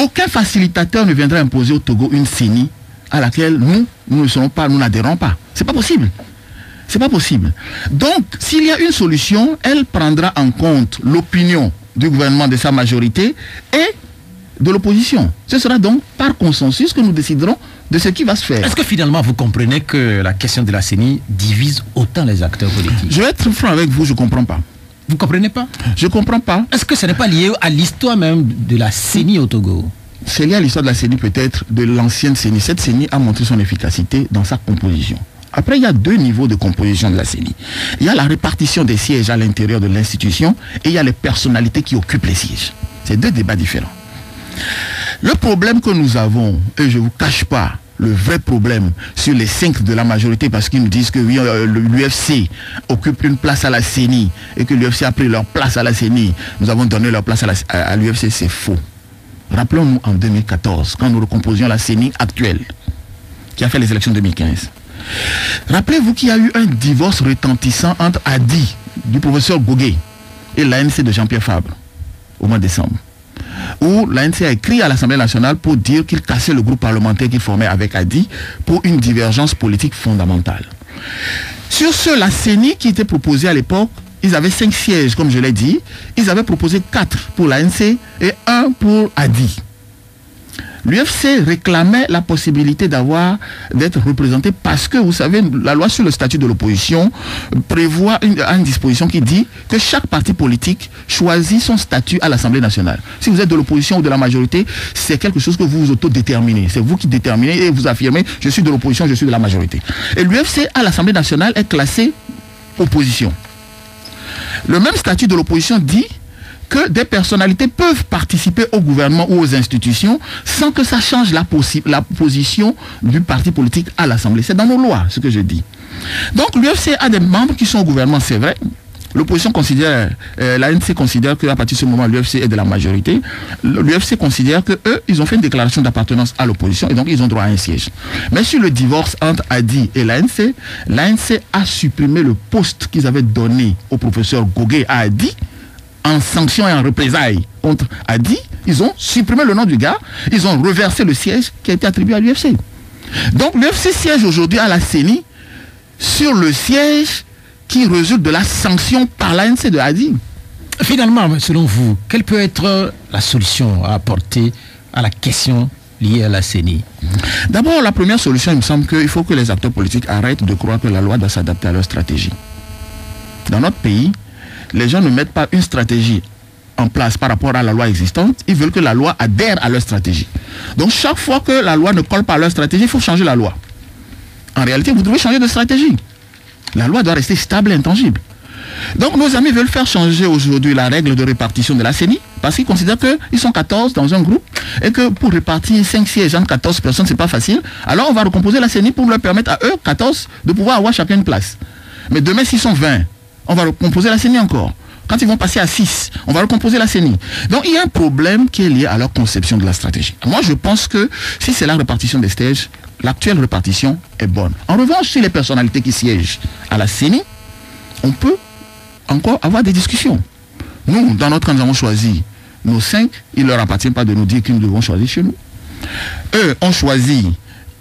Aucun facilitateur ne viendra imposer au Togo une CENI à laquelle nous n'adhérons pas. C'est pas possible. C'est pas possible. Donc, s'il y a une solution, elle prendra en compte l'opinion du gouvernement de sa majorité et de l'opposition. Ce sera donc par consensus que nous déciderons de ce qui va se faire. Est-ce que finalement vous comprenez que la question de la CENI divise autant les acteurs politiques? Je vais être franc avec vous, je ne comprends pas. Vous ne comprenez pas? Je ne comprends pas. Est-ce que ce n'est pas lié à l'histoire même de la CENI au Togo? C'est lié à l'histoire de la CENI peut-être, de l'ancienne CENI. Cette CENI a montré son efficacité dans sa composition. Après, il y a deux niveaux de composition de la CENI. Il y a la répartition des sièges à l'intérieur de l'institution et il y a les personnalités qui occupent les sièges. C'est deux débats différents. Le problème que nous avons, et je ne vous cache pas, le vrai problème sur les 5 de la majorité, parce qu'ils nous disent que oui, l'UFC occupe une place à la CENI et que l'UFC a pris leur place à la CENI, nous avons donné leur place à l'UFC, c'est faux. Rappelons-nous en 2014, quand nous recomposions la CENI actuelle, qui a fait les élections 2015. Rappelez-vous qu'il y a eu un divorce retentissant entre ADI, du professeur Goguet, et l'ANC de Jean-Pierre Fabre, au mois de décembre, où l'ANC a écrit à l'Assemblée nationale pour dire qu'il cassait le groupe parlementaire qu'il formait avec ADI pour une divergence politique fondamentale. Sur ce, la CENI qui était proposée à l'époque, ils avaient 5 sièges, comme je l'ai dit. Ils avaient proposé 4 pour l'ANC et 1 pour ADI. L'UFC réclamait la possibilité d'être représenté parce que, vous savez, la loi sur le statut de l'opposition prévoit une disposition qui dit que chaque parti politique choisit son statut à l'Assemblée nationale. Si vous êtes de l'opposition ou de la majorité, c'est quelque chose que vous vous autodéterminez. C'est vous qui déterminez et vous affirmez, je suis de l'opposition, je suis de la majorité. Et l'UFC à l'Assemblée nationale est classé opposition. Le même statut de l'opposition dit que des personnalités peuvent participer au gouvernement ou aux institutions sans que ça change la position du parti politique à l'Assemblée. C'est dans nos lois, ce que je dis. Donc l'UFC a des membres qui sont au gouvernement, c'est vrai. L'opposition considère, l'ANC considère qu'à partir de ce moment, l'UFC est de la majorité. L'UFC considère qu'eux, ils ont fait une déclaration d'appartenance à l'opposition et donc ils ont droit à un siège. Mais sur le divorce entre Hadi et l'ANC a supprimé le poste qu'ils avaient donné au professeur Gogué à Hadi en sanction et en représailles contre Hadi. Ils ont supprimé le nom du gars, ils ont reversé le siège qui a été attribué à l'UFC. Donc l'UFC siège aujourd'hui à la CENI sur le siège qui résulte de la sanction par l'ANC de Hadi. Finalement, selon vous, quelle peut être la solution à apporter à la question liée à la CENI? D'abord, la première solution, il me semble qu'il faut que les acteurs politiques arrêtent de croire que la loi doit s'adapter à leur stratégie. Dans notre pays, les gens ne mettent pas une stratégie en place par rapport à la loi existante, ils veulent que la loi adhère à leur stratégie. Donc chaque fois que la loi ne colle pas à leur stratégie, il faut changer la loi. En réalité, vous devez changer de stratégie. La loi doit rester stable et intangible. Donc nos amis veulent faire changer aujourd'hui la règle de répartition de la CENI parce qu'ils considèrent qu'ils sont 14 dans un groupe et que pour répartir 5 sièges entre 14 personnes, c'est pas facile. Alors on va recomposer la CENI pour leur permettre à eux, 14, de pouvoir avoir chacun une place. Mais demain, s'ils sont 20, on va recomposer la CENI encore. Quand ils vont passer à 6, on va recomposer la CENI. Donc il y a un problème qui est lié à leur conception de la stratégie. Moi je pense que si c'est la répartition des sièges, l'actuelle répartition est bonne. En revanche, si les personnalités qui siègent à la CENI, on peut encore avoir des discussions. Nous, dans notre camp, nous avons choisi nos 5. Il ne leur appartient pas de nous dire qui nous devons choisir chez nous. Eux ont choisi,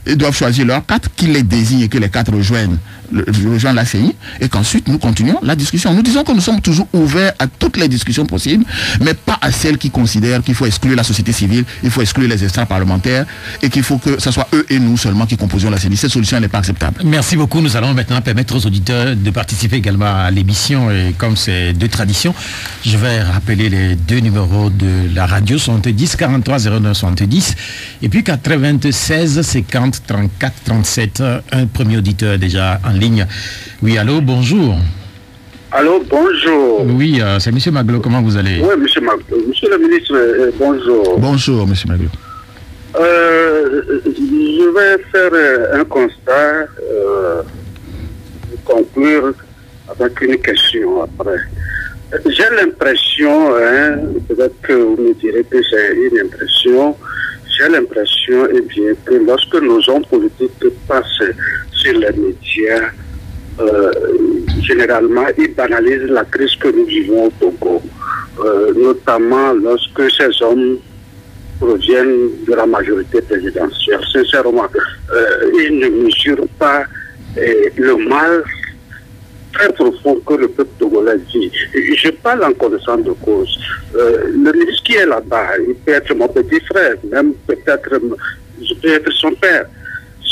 ils doivent choisir leurs 4, qui les désignent et que les 4 rejoignent la CENI, et qu'ensuite nous continuons la discussion. Nous disons que nous sommes toujours ouverts à toutes les discussions possibles, mais pas à celles qui considèrent qu'il faut exclure la société civile, il faut exclure les extra-parlementaires, et qu'il faut que ce soit eux et nous seulement qui composions la CENI. Cette solution n'est pas acceptable. Merci beaucoup. Nous allons maintenant permettre aux auditeurs de participer également à l'émission, et comme c'est de tradition, je vais rappeler les 2 numéros de la radio, 70 43 09 70, et puis 96 50 34 37. Un premier auditeur déjà en ligne. Oui, allô, bonjour. Allô, bonjour. Oui, c'est M. Maglo, comment vous allez? Oui, M. Maglo. Monsieur le ministre, bonjour. Bonjour, M. Maglo. Je vais faire un constat, conclure avec une question après. J'ai l'impression, peut-être que vous me direz que c'est une impression, j'ai l'impression que lorsque nos hommes politiques passent sur les médias, généralement, ils banalisent la crise que nous vivons au Togo, notamment lorsque ces hommes proviennent de la majorité présidentielle. Sincèrement, ils ne mesurent pas le mal très profond que le peuple togolais vit. Je parle en connaissance de cause. Le ministre qui est là-bas, il peut être mon petit frère, même peut-être je peux être son père.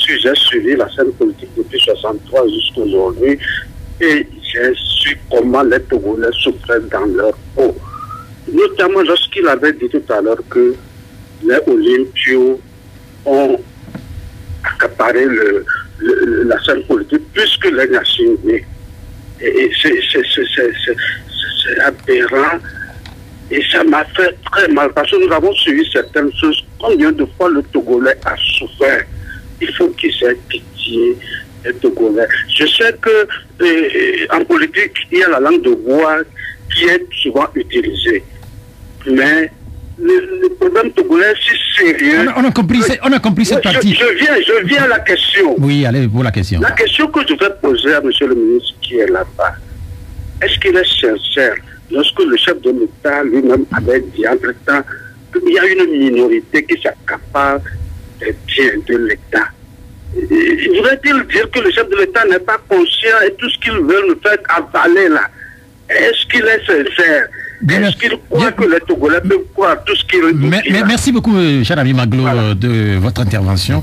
J'ai suivi la scène politique depuis 1963 jusqu'à aujourd'hui et j'ai su comment les Togolais souffraient dans leur peau. Notamment lorsqu'il avait dit tout à l'heure que les Olympios ont accaparé la scène politique plus que les Nations Unies. Et c'est aberrant et ça m'a fait très mal parce que nous avons suivi certaines choses. Combien de fois le Togolais a souffert? Il faut qu'ils aient pitié des Togolais. Je sais que en politique, il y a la langue de bois qui est souvent utilisée. Mais le problème togolais, c'est sérieux. On a compris cette partie. Je viens à la question. Oui, allez pour la question. La question que je vais poser à M. le ministre qui est là-bas, est-ce qu'il est sincère lorsque le chef de l'État lui-même avait dit entre-temps qu'il y a une minorité qui s'accapare des biens de l'État? Voudrait-il dire que le chef de l'État n'est pas conscient et tout ce qu'il veut nous faire avaler là? Est-ce qu'il est sincère? Est-ce qu'il croit que les Togolais peuvent croire tout ce qu'il dit? Merci beaucoup, cher ami Maglo, de votre intervention.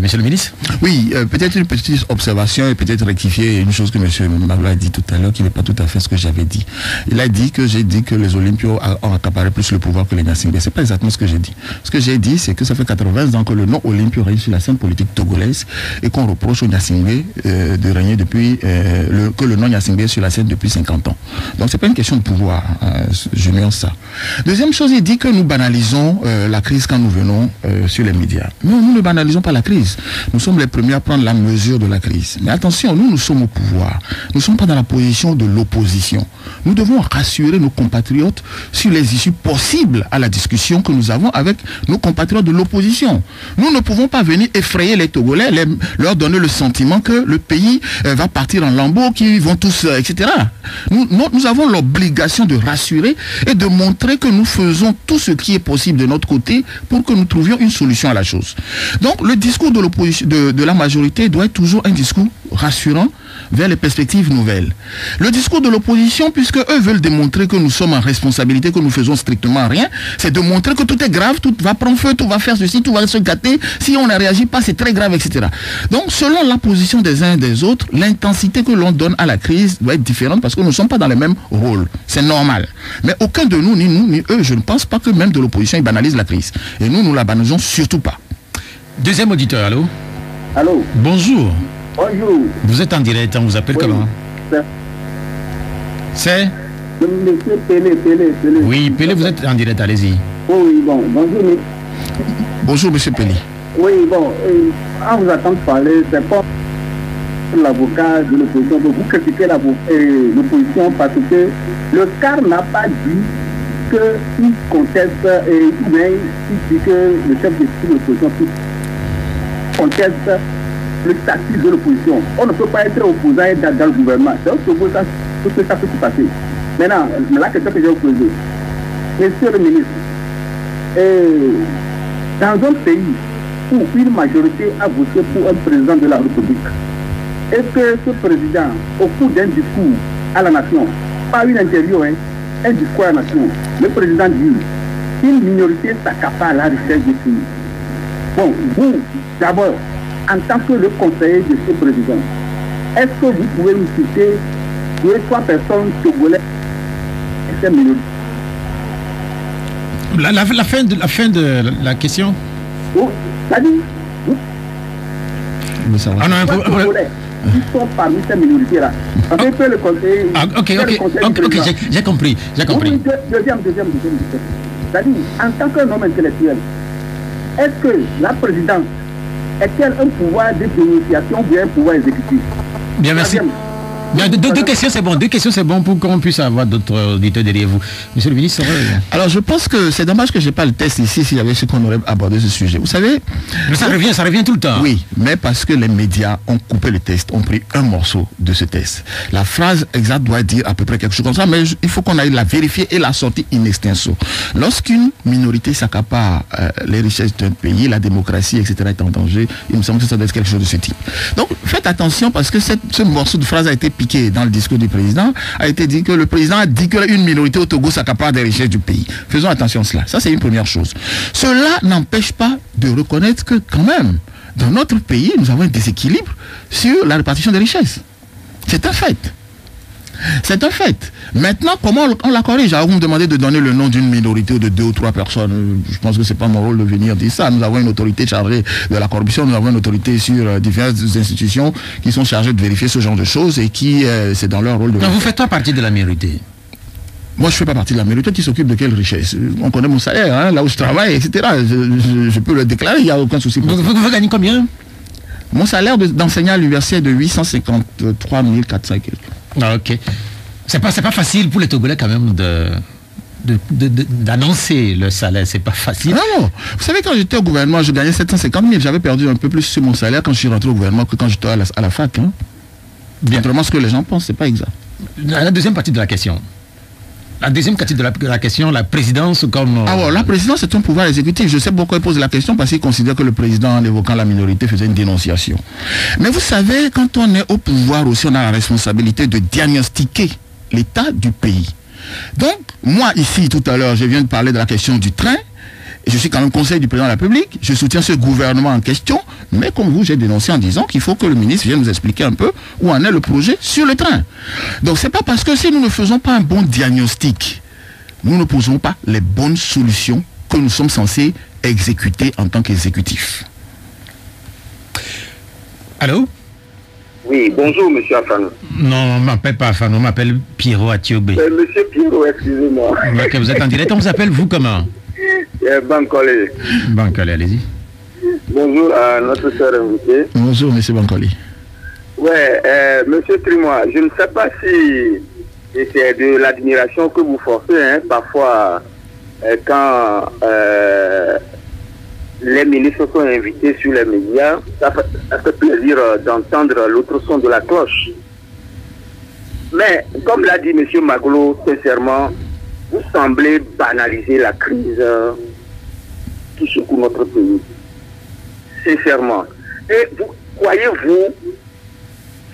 Monsieur le ministre? Oui, peut-être une petite observation et peut-être rectifier une chose que M. Mabla a dit tout à l'heure, qui n'est pas tout à fait ce que j'avais dit. Il a dit que j'ai dit que les Olympios ont accaparé plus le pouvoir que les Nyasingbe. C'est pas exactement ce que j'ai dit. Ce que j'ai dit, c'est que ça fait 80 ans que le nom Olympio règne sur la scène politique togolaise et qu'on reproche aux Nyasingbe de régner depuis, que le nom Nyasingbe est sur la scène depuis 50 ans. Donc c'est pas une question de pouvoir, je nuance ça. Deuxième chose, il dit que nous banalisons la crise quand nous venons sur les médias. Non, nous ne banalisons pas la crise. Nous sommes les premiers à prendre la mesure de la crise. Mais attention, nous sommes au pouvoir. Nous ne sommes pas dans la position de l'opposition. Nous devons rassurer nos compatriotes sur les issues possibles à la discussion que nous avons avec nos compatriotes de l'opposition. Nous ne pouvons pas venir effrayer les Togolais, leur donner le sentiment que le pays va partir en lambeaux, qu'ils vont tous, etc. Nous avons l'obligation de rassurer et de montrer que nous faisons tout ce qui est possible de notre côté pour que nous trouvions une solution à la chose. Donc le discours de l'opposition, de la majorité doit être toujours un discours rassurant vers les perspectives nouvelles. Le discours de l'opposition, puisque eux veulent démontrer que nous sommes en responsabilité, que nous faisons strictement rien, c'est de montrer que tout est grave, tout va prendre feu, tout va faire ceci, tout va se gâter, si on ne réagit pas, c'est très grave, etc. Donc, selon la position des uns et des autres, l'intensité que l'on donne à la crise doit être différente parce que nous ne sommes pas dans le même rôle. C'est normal. Mais aucun de nous, ni eux, je ne pense pas que même de l'opposition, ils banalisent la crise. Et nous la banalisons surtout pas. Deuxième auditeur, allô? Allô? Bonjour. Bonjour. Vous êtes en direct, on vous appelle comment? C'est Monsieur Pélé. Oui, Pélé, vous êtes en direct, allez-y. Oui, bon, bonjour. Bonjour, monsieur Pélé. Oui, bon, en vous attendant parler, c'est pas l'avocat de l'opposition, vous critiquez l'opposition parce que le CAR n'a pas dit qu'il conteste, ou bien il dit que le chef de l'opposition conteste le statut de l'opposition. On ne peut pas être opposant dans le gouvernement. Donc, ça peut tout passer. Maintenant, la question que je vais vous poser, monsieur le ministre, dans un pays où une majorité a voté pour un président de la République, est-ce que ce président, au cours d'un discours à la nation, pas une interview, un discours à la nation, le président dit qu'une minorité s'accapare la richesse du pays. Bon, vous, d'abord, en tant que le conseiller de ce président, est-ce que vous pouvez nous citer 2 ou 3 personnes togolaises et ces minorités? La fin de la question. Oh, c'est-à-dire, vous, ah non, qui sont parmi ces minorités-là. On peut le conseiller. Ok, j'ai compris. Oui, deuxième. C'est-à-dire, en tant qu'un homme intellectuel, est-ce que la présidence est-elle un pouvoir de dénonciation ou bien un pouvoir exécutif? Bien, merci. Deux questions, c'est bon pour qu'on puisse avoir d'autres auditeurs derrière vous. Monsieur le ministre, alors je pense que c'est dommage que je n'ai pas le test ici s'il y avait ce qu'on aurait abordé ce sujet. Vous savez... Mais ça revient tout le temps. Oui, mais parce que les médias ont coupé le test, ont pris un morceau de ce test. La phrase exacte doit dire à peu près quelque chose comme ça, mais il faut qu'on aille la vérifier et la sortir in extenso. Lorsqu'une minorité s'accapare les richesses d'un pays, la démocratie, etc. est en danger, il me semble que ça doit être quelque chose de ce type. Donc faites attention parce que ce morceau de phrase a été piqué dans le discours du président, a été dit que le président a dit qu'une minorité au Togo s'accapare des richesses du pays. Faisons attention à cela. Ça, c'est une première chose. Cela n'empêche pas de reconnaître que quand même, dans notre pays, nous avons un déséquilibre sur la répartition des richesses. C'est un fait. C'est un fait. Maintenant, comment on la corrige? Alors, vous me demandez de donner le nom d'une minorité ou de 2 ou 3 personnes. Je pense que ce n'est pas mon rôle de venir dire ça. Nous avons une autorité chargée de la corruption. Nous avons une autorité sur diverses institutions qui sont chargées de vérifier ce genre de choses et qui, c'est dans leur rôle de... Non, vous faites pas partie de la minorité. Moi, je ne fais pas partie de la minorité qui s'occupe de quelle richesse. On connaît mon salaire, là où je travaille, etc. Je peux le déclarer, il n'y a aucun souci. Vous gagnez combien? Mon salaire d'enseignant à l'université est de 853 400 et quelques. Ah, ok. C'est pas facile pour les Togolais quand même d'annoncer le salaire, c'est pas facile. Non. Vous savez, quand j'étais au gouvernement, je gagnais 750 000. J'avais perdu un peu plus sur mon salaire quand je suis rentré au gouvernement que quand j'étais à la fac. Bien. Contrairement à ce que les gens pensent, c'est pas exact. La deuxième partie de la question. La deuxième partie de la question, la présidence comme... Ah ouais, la présidence c'est un pouvoir exécutif. Je sais pourquoi il pose la question, parce qu'il considère que le président, en évoquant la minorité, faisait une dénonciation. Mais vous savez, quand on est au pouvoir aussi, on a la responsabilité de diagnostiquer l'état du pays. Donc, moi ici, tout à l'heure, je viens de parler de la question du train. je suis quand même conseiller du président de la République, je soutiens ce gouvernement en question, mais comme vous, j'ai dénoncé en disant qu'il faut que le ministre vienne nous expliquer un peu où en est le projet sur le train. Donc c'est pas parce que si nous ne faisons pas un bon diagnostic, nous ne posons pas les bonnes solutions que nous sommes censés exécuter en tant qu'exécutif. Allô? Oui, bonjour, monsieur Afano. Non, on ne m'appelle pas Afano, on m'appelle Pierrot Atiogbe. Monsieur Pierrot, excusez-moi. Ok, vous êtes en direct, on vous appelle vous comment? Bankole. Bankole, allez-y. Bonjour à notre sœur invitée. Bonjour, monsieur Bankole. Ouais, monsieur Trimois, je ne sais pas si c'est de l'admiration que vous forcez, hein, parfois, quand les ministres sont invités sur les médias, ça fait plaisir d'entendre l'autre son de la cloche. Mais, comme l'a dit M. Maglo, sincèrement, vous semblez banaliser la crise qui secoue notre pays. Sincèrement. Et croyez-vous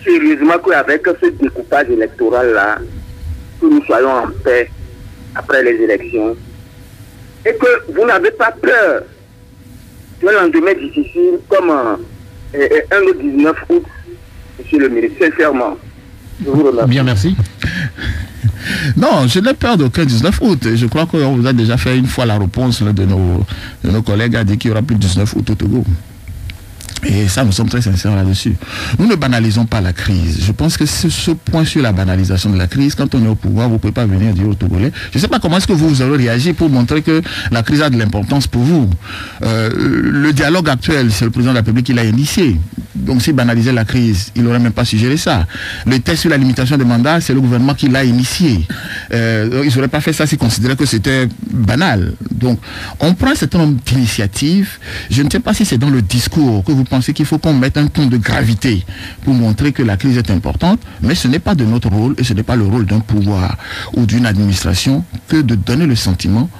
sérieusement qu'avec ce découpage électoral-là, que nous soyons en paix après les élections, et que vous n'avez pas peur d'un lendemain difficile comme un le 19 août, monsieur le ministre, sincèrement. Je vous remercie. Bien, merci. Non, je n'ai peur d'aucun 19 août. Je crois qu'on vous a déjà fait une fois la réponse là, de nos collègues a dit qu'il y aura plus de 19 août au Togo. Et ça, nous sommes très sincères là-dessus. Nous ne banalisons pas la crise. Je pense que ce point sur la banalisation de la crise, quand on est au pouvoir, vous ne pouvez pas venir dire aux Togolais. Je ne sais pas comment est-ce que vous aurez réagi pour montrer que la crise a de l'importance pour vous. Le dialogue actuel, c'est le président de la République qui l'a initié. Donc s'il banalisait la crise, il n'aurait même pas suggéré ça. Le test sur la limitation des mandats, c'est le gouvernement qui l'a initié. Ils n'auraient pas fait ça s'ils considéraient que c'était banal. Donc on prend un certain nombre d'initiatives. Je ne sais pas si c'est dans le discours que vous pensez qu'il faut qu'on mette un ton de gravité pour montrer que la crise est importante, mais ce n'est pas de notre rôle et ce n'est pas le rôle d'un pouvoir ou d'une administration que de donner le sentiment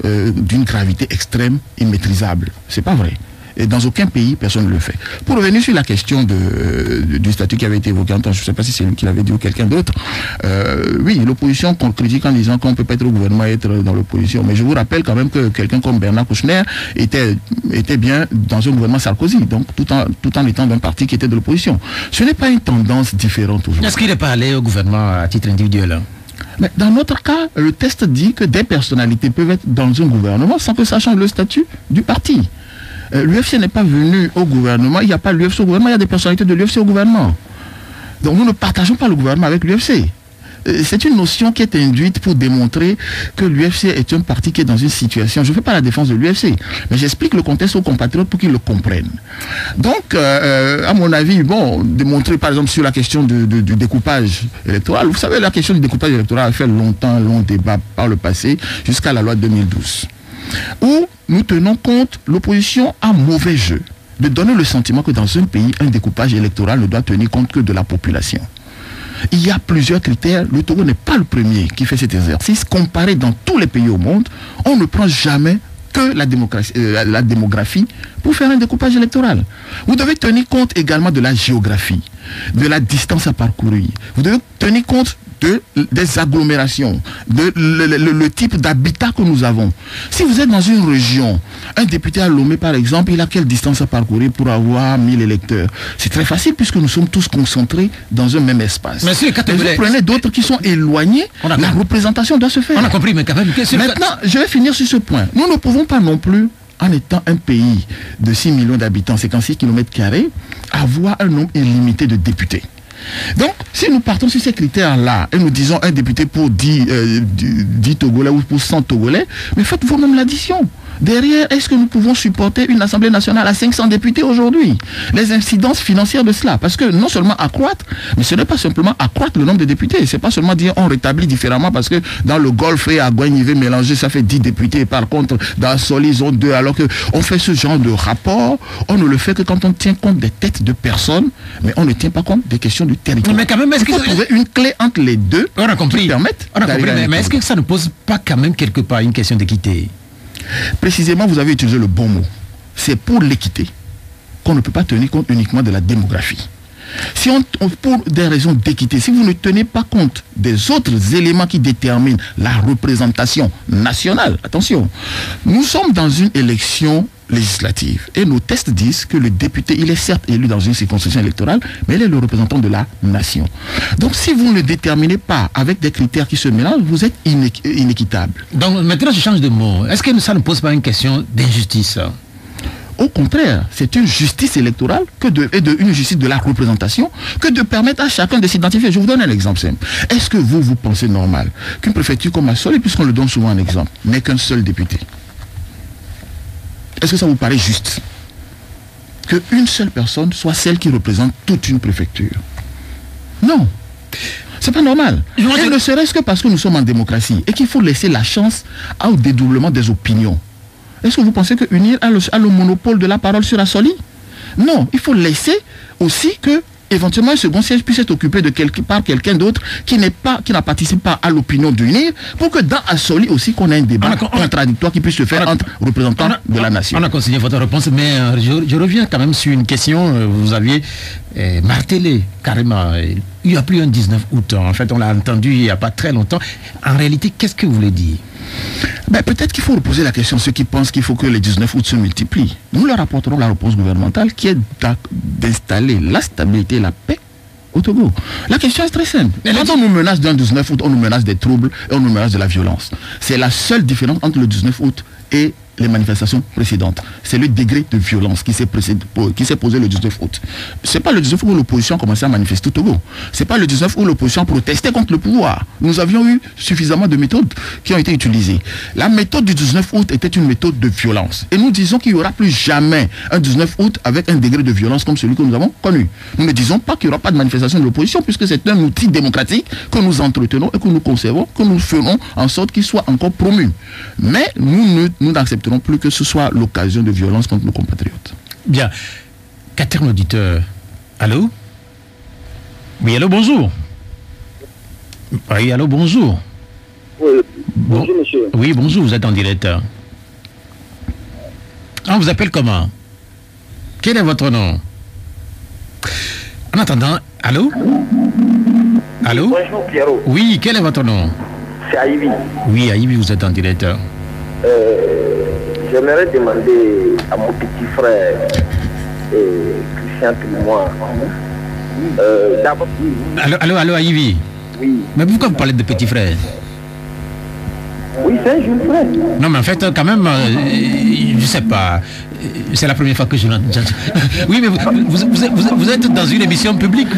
d'une gravité extrême, immaîtrisable. C'est pas vrai. Et dans aucun pays, personne ne le fait. Pour revenir sur la question du statut qui avait été évoqué, je ne sais pas si c'est lui qui l'avait dit ou quelqu'un d'autre, oui, l'opposition qu'on critique en disant qu'on ne peut pas être au gouvernement et être dans l'opposition. Mais je vous rappelle quand même que quelqu'un comme Bernard Kouchner était bien dans un gouvernement Sarkozy, donc tout en étant d'un parti qui était de l'opposition. Ce n'est pas une tendance différente aujourd'hui. Est-ce qu'il n'est pas allé au gouvernement à titre individuel hein? Mais dans notre cas, le test dit que des personnalités peuvent être dans un gouvernement sans que ça change le statut du parti. L'UFC n'est pas venu au gouvernement, il n'y a pas l'UFC au gouvernement, il y a des personnalités de l'UFC au gouvernement. Donc nous ne partageons pas le gouvernement avec l'UFC. C'est une notion qui est induite pour démontrer que l'UFC est un parti qui est dans une situation, je ne fais pas la défense de l'UFC, mais j'explique le contexte aux compatriotes pour qu'ils le comprennent. Donc, à mon avis, bon, démontrer par exemple sur la question du découpage électoral, vous savez, la question du découpage électoral a fait long débat par le passé, jusqu'à la loi de 2012. Où nous tenons compte, l'opposition a mauvais jeu de donner le sentiment que dans un pays, un découpage électoral ne doit tenir compte que de la population. Il y a plusieurs critères. Le Togo n'est pas le premier qui fait cet exercice. Comparé dans tous les pays au monde, on ne prend jamais que la démographie pour faire un découpage électoral. Vous devez tenir compte également de la géographie, de la distance à parcourir. Vous devez tenir compte des agglomérations, le type d'habitat que nous avons. Si vous êtes dans une région, un député à Lomé par exemple, il a quelle distance à parcourir pour avoir 1000 électeurs? C'est très facile puisque nous sommes tous concentrés dans un même espace. Mais si vous prenez d'autres qui sont éloignés, la représentation doit se faire. On a compris, mais quand même... Maintenant, je vais finir sur ce point. Nous ne pouvons pas non plus, en étant un pays de 6 millions d'habitants, 56 km², avoir un nombre illimité de députés. Donc, si nous partons sur ces critères-là et nous disons un député pour 10 Togolais ou pour 100 Togolais, mais faites vous-même l'addition. Derrière, est-ce que nous pouvons supporter une Assemblée nationale à 500 députés aujourd'hui? Les incidences financières de cela, parce que non seulement accroître, mais ce n'est pas simplement accroître le nombre de députés. C'est pas seulement dire on rétablit différemment parce que dans le Golfe et à Guagnivé mélangé, ça fait 10 députés. Par contre, dans Soli, ils ont 2. Alors qu'on fait ce genre de rapport, on ne le fait que quand on tient compte des têtes de personnes, mais on ne tient pas compte des questions du territoire. Mais quand même, il faut trouver une clé entre les deux. On a compris. Qui permettent mais est-ce que ça ne pose pas quand même quelque part une question d'équité? Précisément, vous avez utilisé le bon mot. C'est pour l'équité qu'on ne peut pas tenir compte uniquement de la démographie. Pour des raisons d'équité, si vous ne tenez pas compte des autres éléments qui déterminent la représentation nationale, attention, nous sommes dans une élection législative et nos tests disent que le député, il est certes élu dans une circonscription électorale, mais il est le représentant de la nation. Donc si vous ne le déterminez pas avec des critères qui se mélangent, vous êtes inéquitable. Donc maintenant je change de mot. Est-ce que ça ne pose pas une question d'injustice? Au contraire, c'est une justice électorale une justice de la représentation que de permettre à chacun de s'identifier. Je vous donne un exemple simple. Est-ce que vous pensez normal qu'une préfecture comme Assoli, puisqu'on le donne souvent un exemple, n'ait qu'un seul député? Est-ce que ça vous paraît juste qu'une seule personne soit celle qui représente toute une préfecture? Non. C'est pas normal. Et ne serait-ce que parce que nous sommes en démocratie et qu'il faut laisser la chance au dédoublement des opinions. Est-ce que vous pensez que UNIR a le monopole de la parole sur Assoli? Non, il faut laisser aussi que éventuellement un second siège puisse être occupé par quelqu'un d'autre qui n'a participé pas à l'opinion d'UNIR, pour que dans Assoli aussi qu'on ait un débat contradictoire qui puisse se faire entre représentants de la nation. On a consigné votre réponse, mais je reviens quand même sur une question. Vous aviez martelé carrément. Il n'y a plus un 19 août. En fait, on l'a entendu il n'y a pas très longtemps. En réalité, qu'est-ce que vous voulez dire? Peut-être qu'il faut reposer la question à ceux qui pensent qu'il faut que les 19 août se multiplient. Nous leur apporterons la réponse gouvernementale qui est d'installer la stabilité et la paix au Togo. La question est très simple. Quand on nous menace d'un 19 août, on nous menace des troubles et on nous menace de la violence. C'est la seule différence entre le 19 août et les manifestations précédentes. C'est le degré de violence qui s'est posé le 19 août. C'est pas le 19 août où l'opposition a commencé à manifester au Togo. C'est pas le 19 où l'opposition protestait contre le pouvoir. Nous avions eu suffisamment de méthodes qui ont été utilisées. La méthode du 19 août était une méthode de violence. Et nous disons qu'il n'y aura plus jamais un 19 août avec un degré de violence comme celui que nous avons connu. Nous ne disons pas qu'il n'y aura pas de manifestation de l'opposition, puisque c'est un outil démocratique que nous entretenons et que nous conservons, que nous ferons en sorte qu'il soit encore promu. Mais nous n'acceptons non plus que ce soit l'occasion de violence contre nos compatriotes. Bien. Quatrième auditeur. Allô? Oui, allô, bonjour. Oui, allô, bonjour. Oui, bonjour, monsieur. Oui, bonjour, vous êtes en direct. On vous appelle comment? Quel est votre nom? En attendant, allô? Allô? Bonjour, Pierrot. Oui, quel est votre nom? C'est Aïvi. Oui, Aïvi, vous êtes en direct. J'aimerais demander à mon petit frère Christian Témoin. D'abord. Allô, Aïvi. Oui. Mais pourquoi vous parlez de petit frère? Oui, c'est un jeune frère. Non, mais en fait, quand même, je sais pas. C'est la première fois que je l'entends. Oui, mais vous êtes dans une émission publique.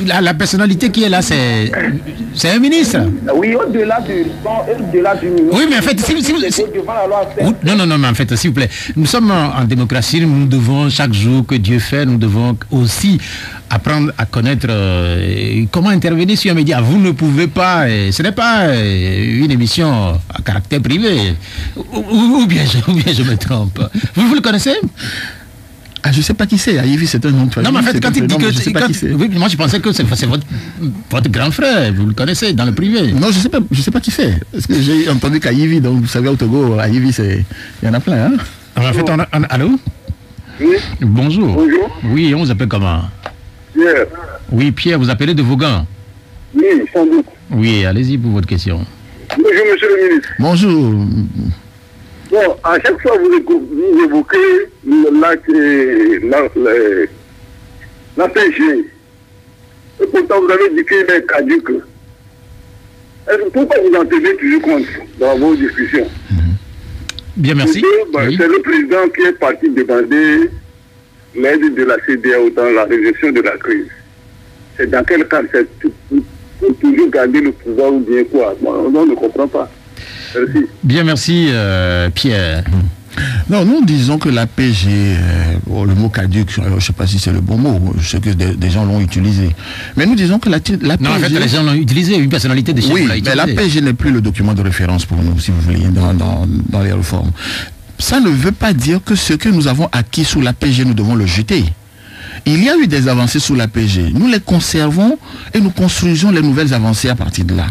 La personnalité qui est là, c'est un ministre. Oui, au-delà du ministre. Oui, mais en fait, non, mais en fait, s'il vous plaît, nous sommes en démocratie, nous devons, chaque jour que Dieu fait, nous devons aussi apprendre à connaître comment intervenir sur un média. Vous ne pouvez pas, ce n'est pas une émission à caractère privé. Ou bien je me trompe. Vous le connaissez? Je ne sais pas qui c'est. Aïvi, c'est un nom de famille. Non, mais en fait, quand il dit que... Oui, moi, je pensais que c'est votre grand frère. Vous le connaissez dans le privé. Non, je ne sais pas qui c'est. Parce que j'ai entendu qu'Aïvi, donc vous savez, au Togo, Aïvi, il y en a plein. Hein? Alors, en fait, allô? Oui. Bonjour. Bonjour. Oui, on vous appelle comment? Pierre. Oui, Pierre, vous appelez de Vaughan? Oui, sans doute. Oui, allez-y pour votre question. Bonjour, monsieur le ministre. Bonjour. Bon, à chaque fois vous évoquez la PG. Et pourtant vous avez dit qu'il est caduque. Pourquoi vous en tenez toujours compte dans vos discussions? Bien, merci. Oui. C'est le président qui est parti demander l'aide de la CEDEAO dans la résolution de la crise. C'est dans quel cas? C'est pour toujours garder le pouvoir ou bien quoi? On ne comprend pas. Merci. Bien, merci Pierre. Non, nous disons que la PG, le mot caduc, je ne sais pas si c'est le bon mot, je sais que des gens l'ont utilisé. Mais nous disons que la PG... Non, en fait, les gens l'ont utilisé, une personnalité de chef l'a utilisé. Mais la PG n'est plus le document de référence pour nous, si vous voulez, dans les réformes. Ça ne veut pas dire que ce que nous avons acquis sous la PG, nous devons le jeter. Il y a eu des avancées sous la PG. Nous les conservons et nous construisons les nouvelles avancées à partir de là.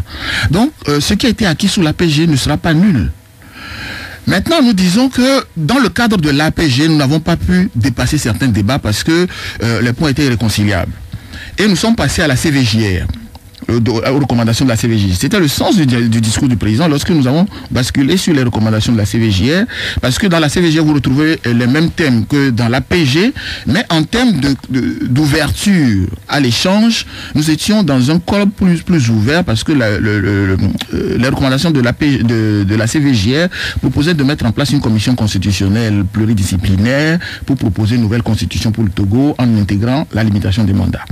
Donc, ce qui a été acquis sous la PG ne sera pas nul. Maintenant, nous disons que dans le cadre de l'APG, nous n'avons pas pu dépasser certains débats parce que les points étaient irréconciliables. Et nous sommes passés à la CVJR. Aux recommandations de la CVJR. C'était le sens du discours du président lorsque nous avons basculé sur les recommandations de la CVJR, parce que dans la CVJR vous retrouvez les mêmes thèmes que dans l'APG, mais en termes d'ouverture à l'échange, nous étions dans un corps plus ouvert, parce que les recommandations de la CVJR proposaient de mettre en place une commission constitutionnelle pluridisciplinaire pour proposer une nouvelle constitution pour le Togo en intégrant la limitation des mandats.